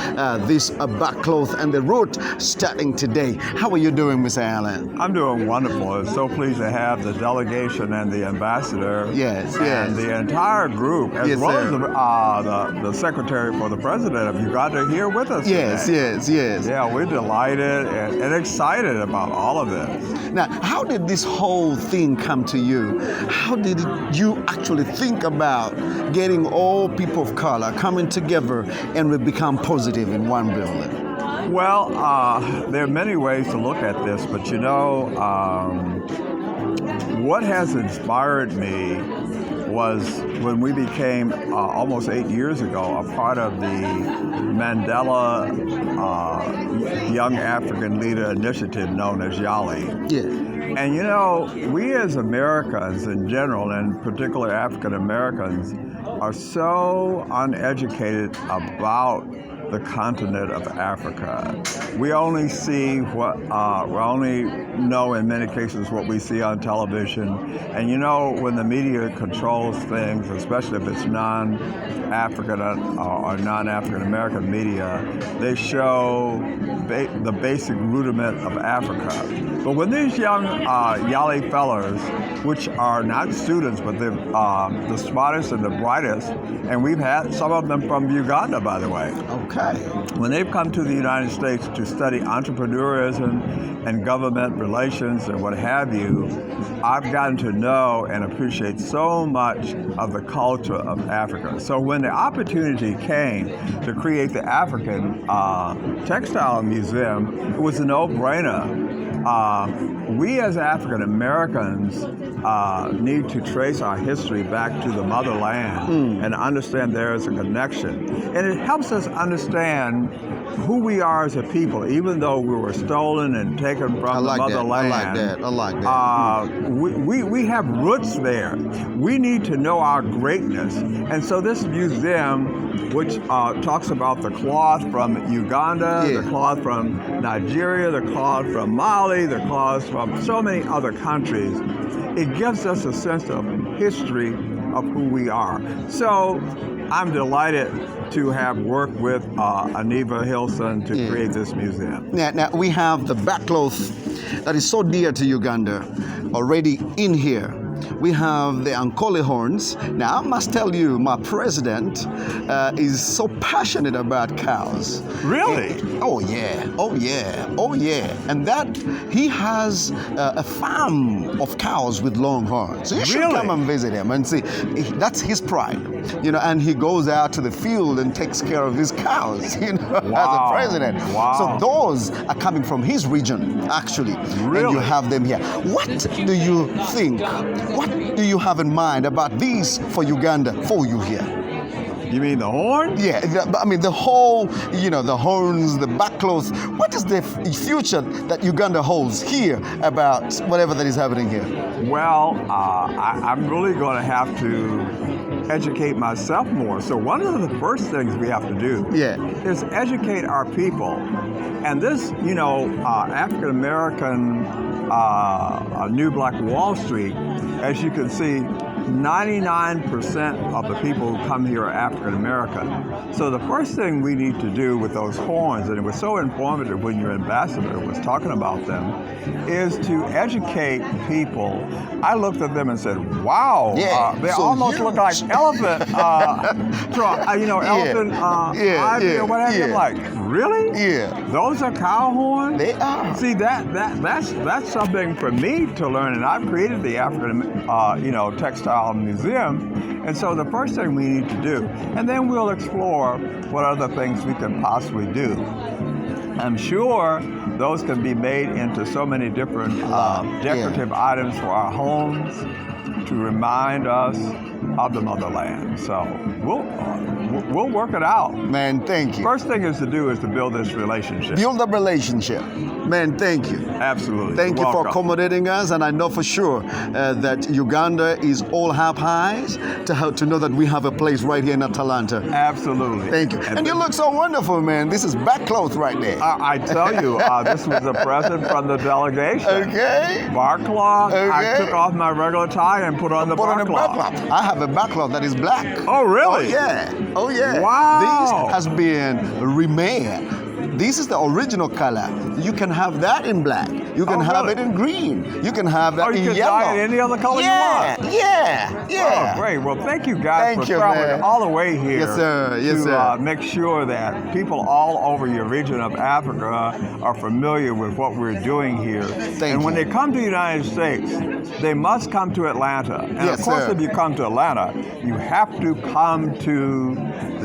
this back cloth and the route starting today. How are you doing, Mr. Allen? I'm doing wonderful. It's so pleased to have the delegation and the ambassador and the entire group, as well as the secretary for the president of Uganda here with us today. Yes. Yeah, we're delighted and excited about all of this. Now, how did this whole thing come to you? How did you actually think about getting all people of color coming together and we become positive in one building? Well, there are many ways to look at this, but you know, what has inspired me was when we became almost 8 years ago a part of the Mandela Young African Leader Initiative known as YALI. And you know, we as Americans in general, and particularly African Americans, are so uneducated about the continent of Africa. We only see what, we only know in many cases what we see on television. And you know, when the media controls things, especially if it's non-African or non-African American media, they show the basic rudiment of Africa. But when these young Yali fellas, which are not students, but they're the smartest and the brightest, and we've had some of them from Uganda, by the way. When they've come to the United States to study entrepreneurism and government relations and what have you, I've gotten to know and appreciate so much of the culture of Africa. So when the opportunity came to create the African Textile Museum, it was a no-brainer. We as African Americans need to trace our history back to the motherland and understand there is a connection. And it helps us understand who we are as a people, even though we were stolen and taken from the motherland. I like that. We have roots there. We need to know our greatness. And so this museum, which talks about the cloth from Uganda, the cloth from Nigeria, the cloth from Mali, the cloth from so many other countries, it gives us a sense of history of who we are. So I'm delighted to have worked with Aniva Hilson to create this museum. Now we have the back cloth that is so dear to Uganda already in here. we have the Ankole horns. Now, I must tell you, my president is so passionate about cows. Really? Oh yeah, oh yeah, oh yeah. And that he has a farm of cows with long horns. So you should Really? come and visit him and see. That's his pride, you know. And he goes out to the field and takes care of his cows, you know, Wow. as a president. Wow. So those are coming from his region, actually. And Really? you have them here. What do you think? What do you have in mind about these for Uganda, for you here? You mean the horn? Yeah, I mean the whole, you know, the horns, the backcloth. What is the future that Uganda holds here about whatever that is happening here? Well, I'm really going to have to educate myself more. So one of the first things we have to do is educate our people. And this, you know, African American New Black Wall Street, as you can see, 99% of the people who come here are African American. So the first thing we need to do with those horns, and it was so informative when your ambassador was talking about them, is to educate people. I looked at them and said, wow, they so almost huge. look like elephant, elephant ivy or whatever. I'm like, really? Yeah. Those are cow horns? They are. See, that's something for me to learn, and I've created the African, Textile Museum, and so the first thing we need to do, and then we'll explore what other things we can possibly do. I'm sure those can be made into so many different decorative items for our homes to remind us of the motherland. So we'll work it out. Man, thank you. First thing is to build this relationship. Build a relationship. Man, thank you. Absolutely. Thank you for accommodating us, and I know for sure that Uganda is all highs to know that we have a place right here in Atlanta. Absolutely. Thank you. And you look so wonderful, man. This is back cloth right there. I tell you, this was a present from the delegation. Okay. Bark cloth. Okay. I took off my regular tie and put on the bark cloth. I have a back cloth that is black. Oh, really? Oh, yeah. Oh, yeah. Wow. This has been remade. This is the original color. You can have that in black. You can have it in green. You can have that in you yellow. can dye it any other color you want. Yeah. Oh, great. Well, thank you guys for traveling all the way here. Yes, sir. Yes, to make sure that people all over your region of Africa are familiar with what we're doing here. And when they come to the United States, they must come to Atlanta. And of course, if you come to Atlanta, you have to come to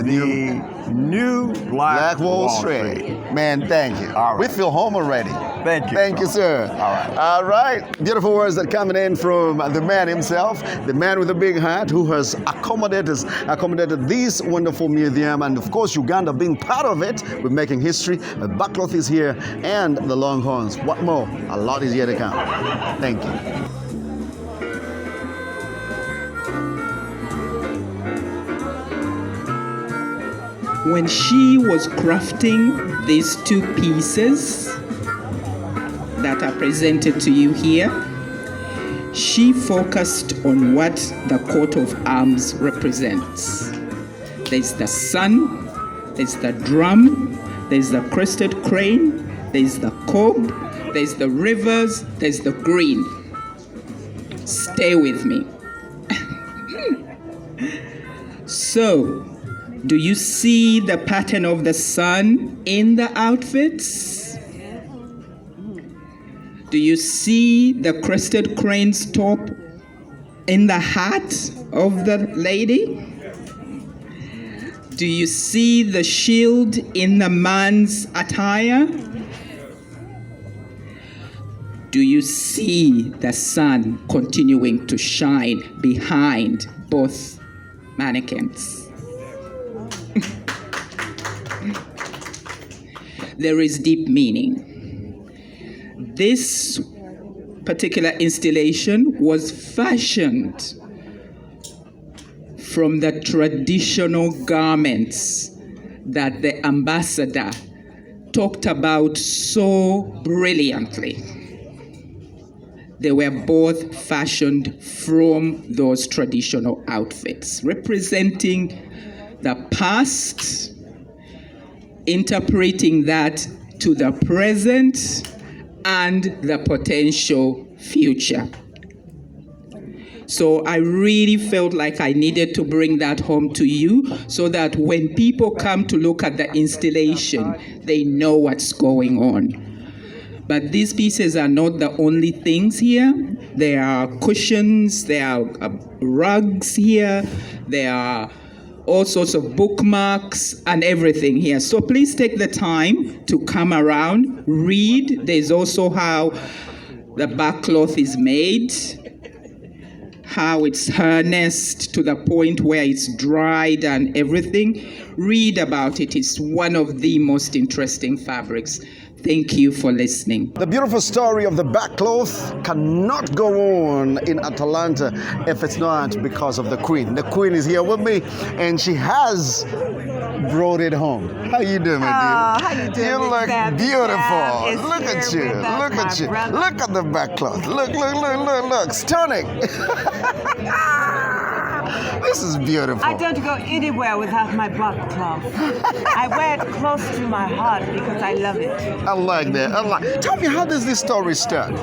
the new Black Wall Street. Man, thank you. All right. We feel home already. Thank you. Thank you, sir. All right. All right. Beautiful words that coming in from the man himself, the man with a big heart who has accommodated this wonderful museum, and of course Uganda being part of it with making history. The backcloth is here and the Longhorns. What more? A lot is yet to come. Thank you. When she was crafting these two pieces that are presented to you here, she focused on what the coat of arms represents. There's the sun, there's the drum, there's the crested crane, there's the cob, there's the rivers, there's the green. Stay with me. So, do you see the pattern of the sun in the outfits? Do you see the crested crane's top in the hat of the lady? Do you see the shield in the man's attire? Do you see the sun continuing to shine behind both mannequins? There is deep meaning. This particular installation was fashioned from the traditional garments that the ambassador talked about so brilliantly. They were both fashioned from those traditional outfits, representing the past, interpreting that to the present and the potential future. So I really felt like I needed to bring that home to you so that when people come to look at the installation, they know what's going on. But these pieces are not the only things here. There are cushions, there are rugs here, there are all sorts of bookmarks and everything here. So please take the time to come around, read. There's also how the back cloth is made, how it's harnessed to the point where it's dried and everything. Read about it. It's one of the most interesting fabrics. Thank you for listening. The beautiful story of the back cloth cannot go on in Atlanta if it's not because of the Queen. The Queen is here with me, and she has brought it home. How you doing, my dear? How you doing? You look beautiful. Look at you. Look at you. Brother. Look at the back cloth. Look. Stunning. This is beautiful. I don't go anywhere without my back cloth. I wear it close to my heart because I love it. I like that. Tell me, how does this story start?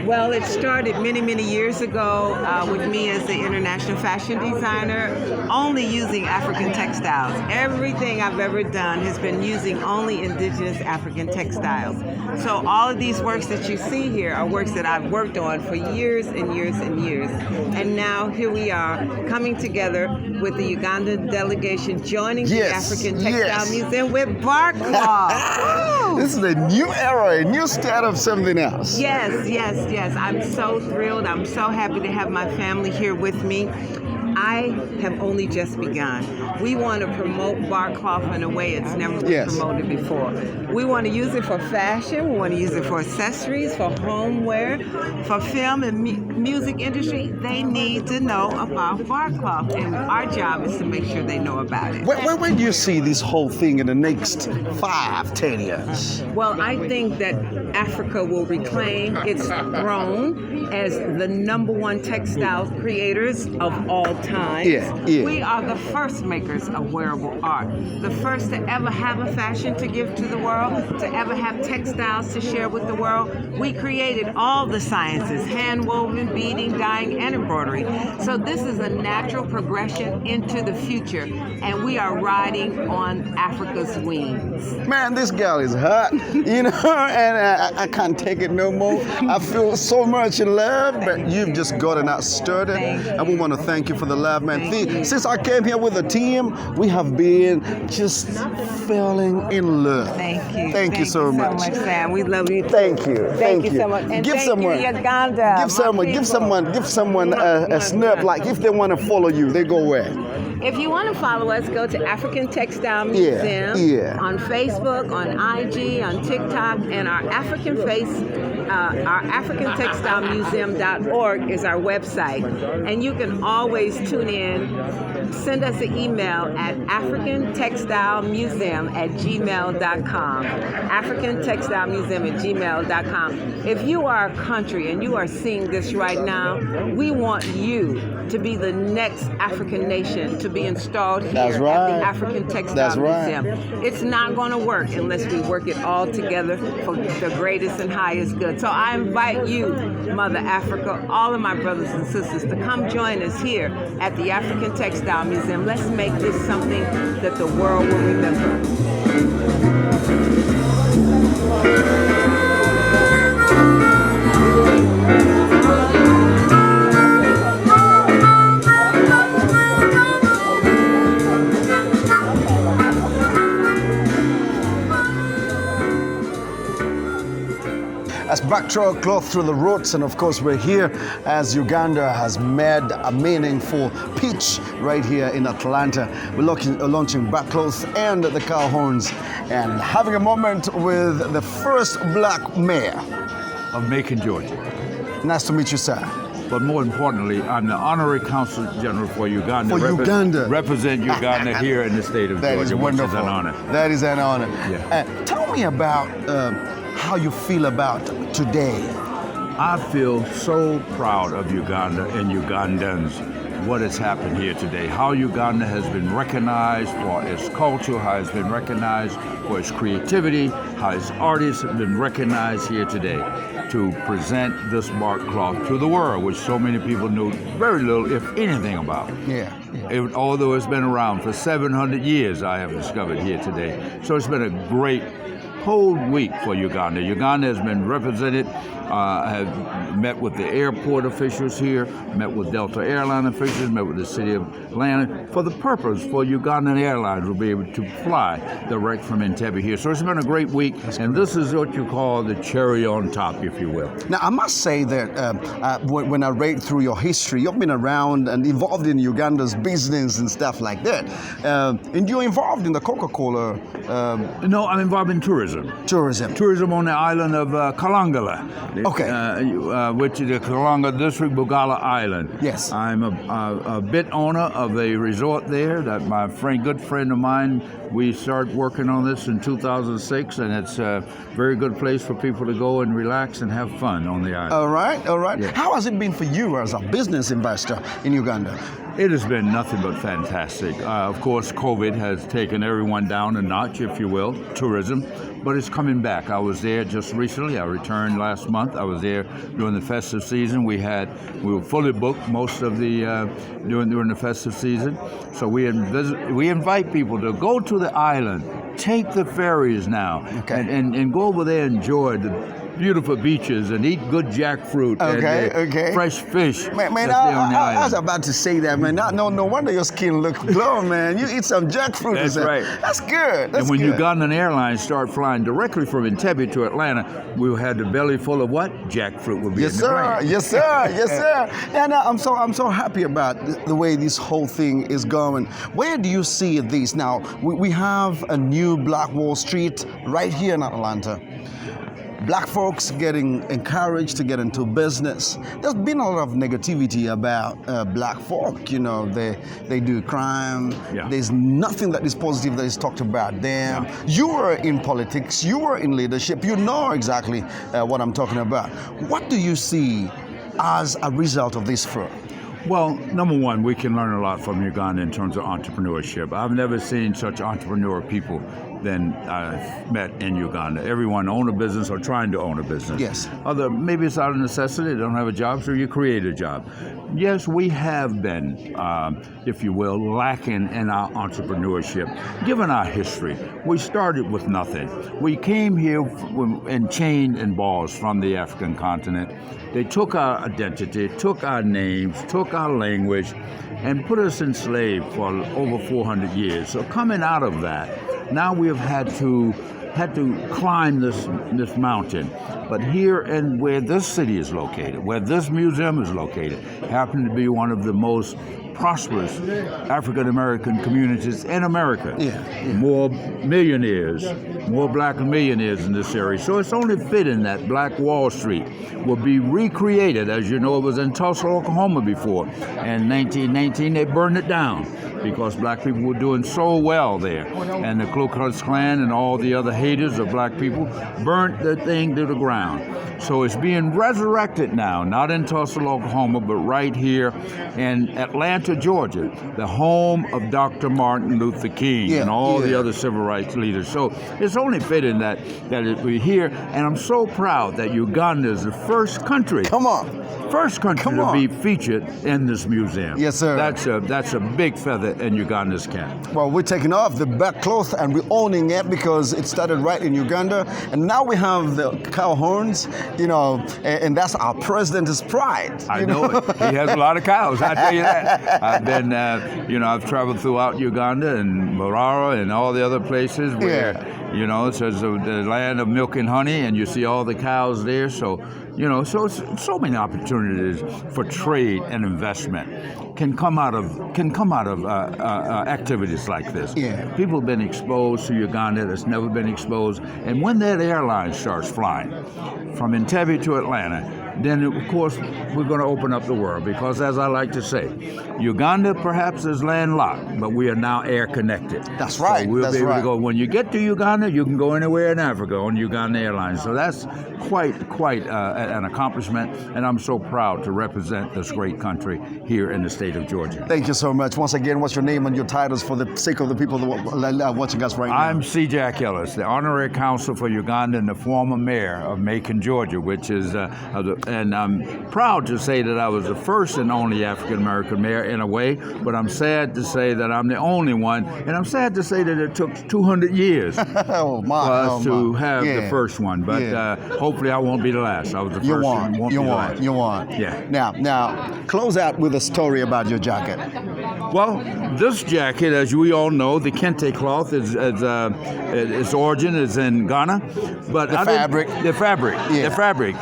Well, it started many, many years ago with me as the international fashion designer, only using African textiles. Everything I've ever done has been using only indigenous African textiles. So all of these works that you see here are works that I've worked on for years and years and years. And now here we are coming together with the Uganda delegation joining the African Textile Museum with bark cloth. This is a new era, a new start of something else. Yes. I'm so thrilled. I'm so happy to have my family here with me. I have only just begun. We want to promote bark cloth in a way it's never been promoted before. We want to use it for fashion. We want to use it for accessories, for homeware, for film and music industry. They need to know about bark cloth, and our job is to make sure they know about it. When do you see this whole thing in the next 5-10 years? Well, I think that Africa will reclaim its throne as the #1 textile creators of all time. We are the first makers of wearable art, the first to ever have a fashion to give to the world, to ever have textiles to share with the world. We created all the sciences, hand woven, beading, dyeing, and embroidery. So this is a natural progression into the future, and we are riding on Africa's wings. Man, this girl is hot, and I can't take it no more. I feel so much in love, but you've just gotten us started, and we want to thank you for the love, man. Since I came here with the team, we have been just falling in love. Thank you. Thank you so much. Sam. We love you. Thank you. Thank you so much. And give thank someone, you, Uganda. give someone a snap. Like if they want to follow you, they go where? If you want to follow us, go to African Textile Museum on Facebook, on IG, on TikTok, and our African AfricanTextileMuseum.org is our website. And you can always tune in. Send us an email at AfricanTextileMuseum@gmail.com. AfricanTextileMuseum@gmail.com. If you are a country and you are seeing this right now, we want you to be the next African nation to be installed here at the African Textile Museum. It's not going to work unless we work it all together for the greatest and highest good. So I invite you, Mother Africa, all of my brothers and sisters, to come join us here at the African Textile Museum. Let's make this something that the world will remember. As backtrack cloth through the roots, and of course we're here as Uganda has made a meaningful pitch right here in Atlanta. We're launching back cloth and the cow horns, and having a moment with the first black mayor of Macon, Georgia. Nice to meet you, sir. But more importantly, I'm the Honorary Consul General for Uganda. Represent Uganda here in the state of Georgia. That is wonderful. Which is an honor. That is an honor. Yeah. Tell me about how you feel about today. I feel so proud of Uganda and Ugandans what has happened here today, how Uganda has been recognized for its culture, how it's been recognized for its creativity, how its artists have been recognized here today to present this bark cloth to the world, which so many people knew very little, if anything, about. Although it's been around for 700 years, I have discovered here today. So it's been a great whole week for Uganda. Uganda has been represented, have met with the airport officials here, met with Delta Airline officials, met with the City of Atlanta for the purpose for Ugandan Airlines will be able to fly direct from Entebbe here. So it's been a great week, and this is what you call the cherry on top, if you will. Now, I must say that when I read through your history, you've been around and involved in Uganda's business and stuff like that. And you're involved in the Coca-Cola... No, I'm involved in tourism. Tourism on the island of Kalangala. Okay. Which is the Kalanga District, Bugala Island. Yes. I'm a bit owner of a resort there that my good friend of mine, we started working on this in 2006, and it's a very good place for people to go and relax and have fun on the island. All right. Yeah. How has it been for you as a business investor in Uganda? It has been nothing but fantastic. Of course, COVID has taken everyone down a notch, if you will, tourism, but it's coming back. I was there just recently. I returned last month. I was there during the festive season. We were fully booked most of the during the festive season. So we invite people to go to the island, take the ferries now, and go over there and enjoy the beautiful beaches and eat good jackfruit and fresh fish. Man, I was about to say that, man. No wonder your skin look glowing, man. You eat some jackfruit. That's right. That's good. And when Ugandan Airlines start flying directly from Entebbe to Atlanta, we'll have the belly full of what? Jackfruit will be in the brain. Yes, sir. And I'm so happy about the way this whole thing is going. Where do you see this now? We have a new Black Wall Street right here in Atlanta. Black folks getting encouraged to get into business. There's been a lot of negativity about black folk. You know, they do crime. Yeah. There's nothing that is positive that is talked about them. Yeah. You were in politics. You were in leadership. You know exactly what I'm talking about. What do you see as a result of this fruit? Well, number one, we can learn a lot from Uganda in terms of entrepreneurship. I've never seen such entrepreneur people than I've met in Uganda. Everyone own a business or trying to own a business. Yes. Maybe it's out of necessity, they don't have a job, so you create a job. Yes, we have been, if you will, lacking in our entrepreneurship. Given our history, we started with nothing. We came here in chain and balls from the African continent. They took our identity, took our names, took our language, and put us enslaved for over 400 years. So coming out of that, now we have had to climb this mountain. But here and where this city is located, where this museum is located, happened to be one of the most prosperous African-American communities in America. More millionaires, more black millionaires in this area. So it's only fitting that Black Wall Street will be recreated. As you know, it was in Tulsa, Oklahoma before. In 1919, they burned it down because black people were doing so well there. And the Ku Klux Klan and all the other haters of black people burnt the thing to the ground. So it's being resurrected now, not in Tulsa, Oklahoma, but right here in Atlanta, Georgia, the home of Dr. Martin Luther King and all the other civil rights leaders. So it's only fitting that we're here, and I'm so proud that Uganda is the first country. First country to be featured in this museum. Yes, sir. That's a big feather in Uganda's cap. Well, we're taking off the back cloth and we're owning it because it started right in Uganda, and now we have the cow horns, you know, and that's our president's pride. I know it. He has a lot of cows. I tell you that. I've been, I've traveled throughout Uganda and Mbarara and all the other places where, it says the land of milk and honey, and you see all the cows there. So, so many opportunities for trade and investment can come out of activities like this. People have been exposed to Uganda that's never been exposed, and when that airline starts flying from Entebbe to Atlanta, then of course we're going to open up the world, because as I like to say, Uganda perhaps is landlocked, but we are now air connected. That's right. So we'll be able to go. When you get to Uganda, you can go anywhere in Africa on Uganda Airlines. So that's quite an accomplishment, and I'm so proud to represent this great country here in the state of Georgia. Thank you so much. Once again, what's your name and your titles for the sake of the people that are watching us right now? I'm C. Jack Ellis, the Honorary Consul for Uganda and the former mayor of Macon, Georgia, which is, and I'm proud to say that I was the first and only African-American mayor in a way, but I'm sad to say that I'm the only one, and I'm sad to say that it took 200 years for us to have the first one, but hopefully I won't be the last. I was the first one. You won. Yeah. Now, close out with a story about your jacket. Well, this jacket, as we all know, the kente cloth its origin is in Ghana, but The fabric.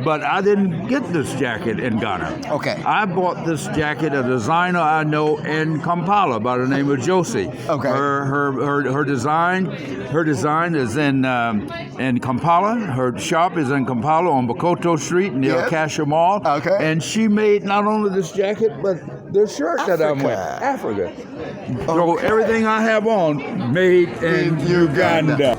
But I didn't get this jacket in Ghana. Okay. I bought this jacket, a designer I know in Kampala by the name of Josie. Okay. Her design is in Kampala. Her shop is in Kampala on Bokoto Street near Acacia Mall. Okay. And she made not only this jacket, but the shirt that I'm wearing. Africa. So everything I have on, made in Uganda.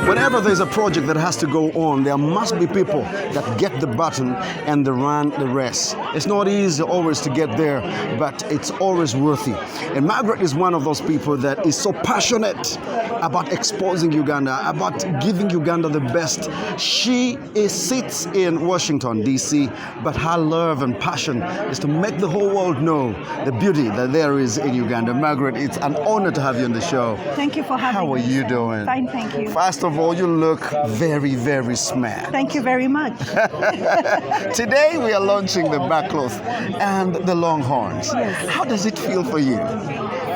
Whenever there's a project that has to go on, there must be people that get the button and they run the rest. It's not easy always to get there, but it's always worthy. And Margaret is one of those people that is so passionate about exposing Uganda, about giving Uganda the best. She sits in Washington, D.C., but her love and passion is to make the whole world know the beauty that there is in Uganda. Margaret, it's an honor to have you on the show. Thank you for having me. How are you doing? Fine, thank you. First of all, you look very, very smart. Thank you very much. Today we are launching the backcloth and the longhorns. Yes. How does it feel for you?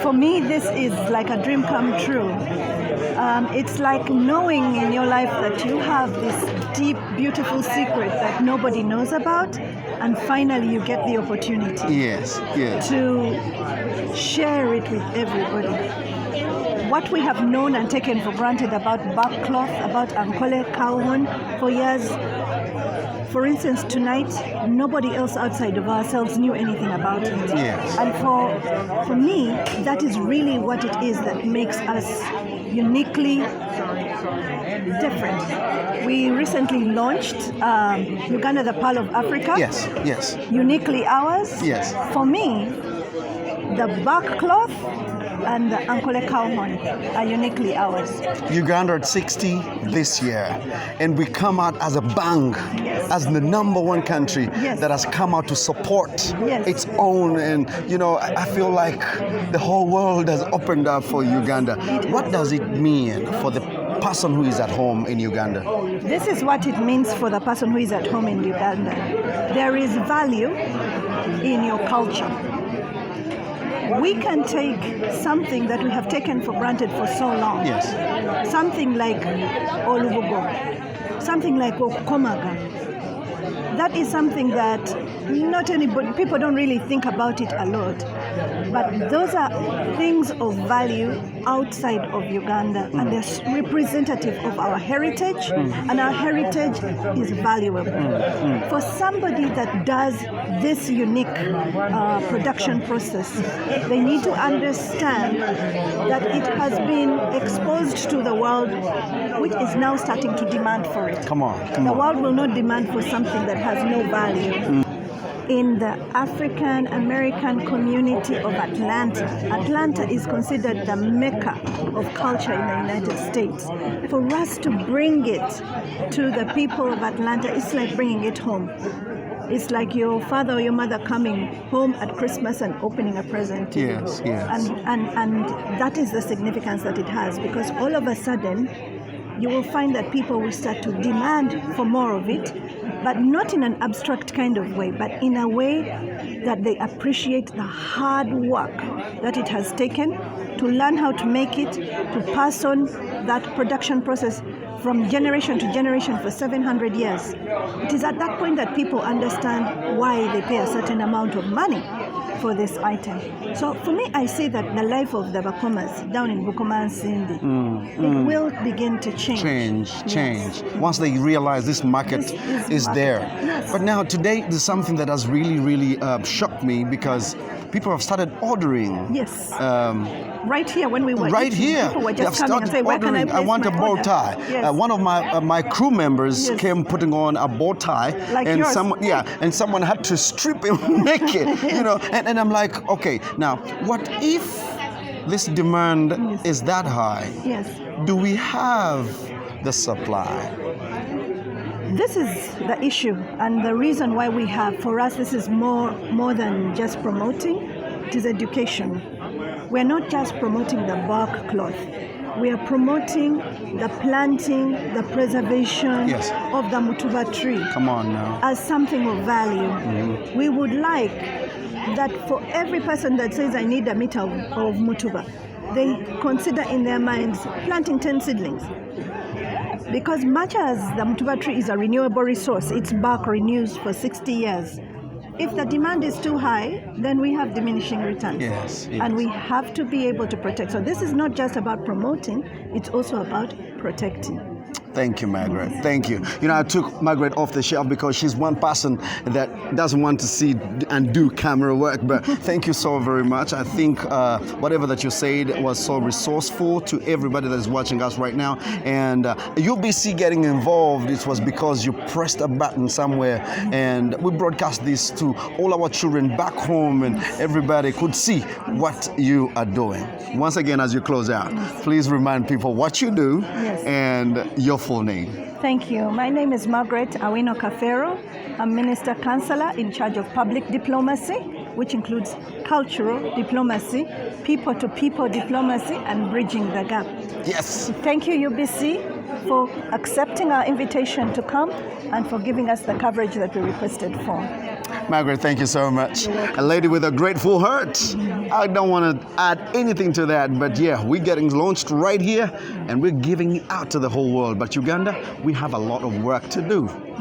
For me, this is like a dream come true. It's like knowing in your life that you have this deep, beautiful secret that nobody knows about, and finally you get the opportunity Yes. to share it with everybody. What we have known and taken for granted about backcloth, about Ankole cowhorn for years. For instance, tonight, nobody else outside of ourselves knew anything about it. Yes. And for me, that is really what it is that makes us uniquely different. We recently launched Uganda, the Pearl of Africa. Yes. Uniquely ours. Yes. For me, the backcloth and the Ankole cowhorn are uniquely ours. Uganda at 60 this year, and we come out as a bang, as the #1 country that has come out to support its own. And I feel like the whole world has opened up for Uganda. What does it mean for the person who is at home in Uganda? This is what it means for the person who is at home in Uganda. There is value in your culture. We can take something that we have taken for granted for so long. Yes. Something like Olubugo, something like Okomaga. That is something that people don't really think about it a lot. But those are things of value outside of Uganda, and they're representative of our heritage, and our heritage is valuable. For somebody that does this unique production process, they need to understand that it has been exposed to the world, which is now starting to demand for it. Come on. The world will not demand for something that has no value. In the African American community of Atlanta, Atlanta is considered the mecca of culture in the United States. For us to bring it to the people of Atlanta, it's like bringing it home. It's like your father or your mother coming home at Christmas and opening a present to you. Yes. And that is the significance that it has, because all of a sudden, you will find that people will start to demand for more of it, but not in an abstract kind of way, but in a way that they appreciate the hard work that it has taken to learn how to make it, to pass on that production process from generation to generation for 700 years. It is at that point that people understand why they pay a certain amount of money for this item. So for me, I see that the life of the Bakomas down in Bukoma and Sindi, it will begin to change. Change. Once they realize this market is there. Yes. But now today, there's something that has really shocked me because people have started ordering. Yes. Right here when we were right eating, here, people were they have just coming and started saying, where can I ordering. place want my a bow order? tie. Yes. One of my crew members Yes. came putting on a bow tie, Like and yours. someone had to strip him naked. And I'm like, okay, now what if this demand is that high? Yes. Do we have the supply? This is the issue, and the reason why we have, for us, this is more than just promoting, it is education. We're not just promoting the bark cloth. We are promoting the planting, the preservation of the mutuba tree. Come on now. As something of value. We would like that for every person that says, I need a meter of mutuba, they consider in their minds planting 10 seedlings. Because much as the mutuba tree is a renewable resource, its bark renews for 60 years. If the demand is too high, then we have diminishing returns. Yes. And we have to be able to protect. So this is not just about promoting, it's also about protecting. Thank you, Margaret. Thank you. I took Margaret off the shelf because she's one person that doesn't want to see and do camera work. But thank you so very much. I think whatever that you said was so resourceful to everybody that is watching us right now. And UBC getting involved, it was because you pressed a button somewhere and we broadcast this to all our children back home and everybody could see what you are doing. Once again, as you close out, please remind people what you do and your full name. Thank you. My name is Margaret Awino Kafero. I'm Minister Counselor in charge of public diplomacy, which includes cultural diplomacy, people-to-people diplomacy, and bridging the gap. Yes. Thank you, UBC, for accepting our invitation to come and for giving us the coverage that we requested for. Margaret, thank you so much. A lady with a grateful heart. I don't want to add anything to that, but yeah, we're getting launched right here and we're giving it out to the whole world. But Uganda, we have a lot of work to do.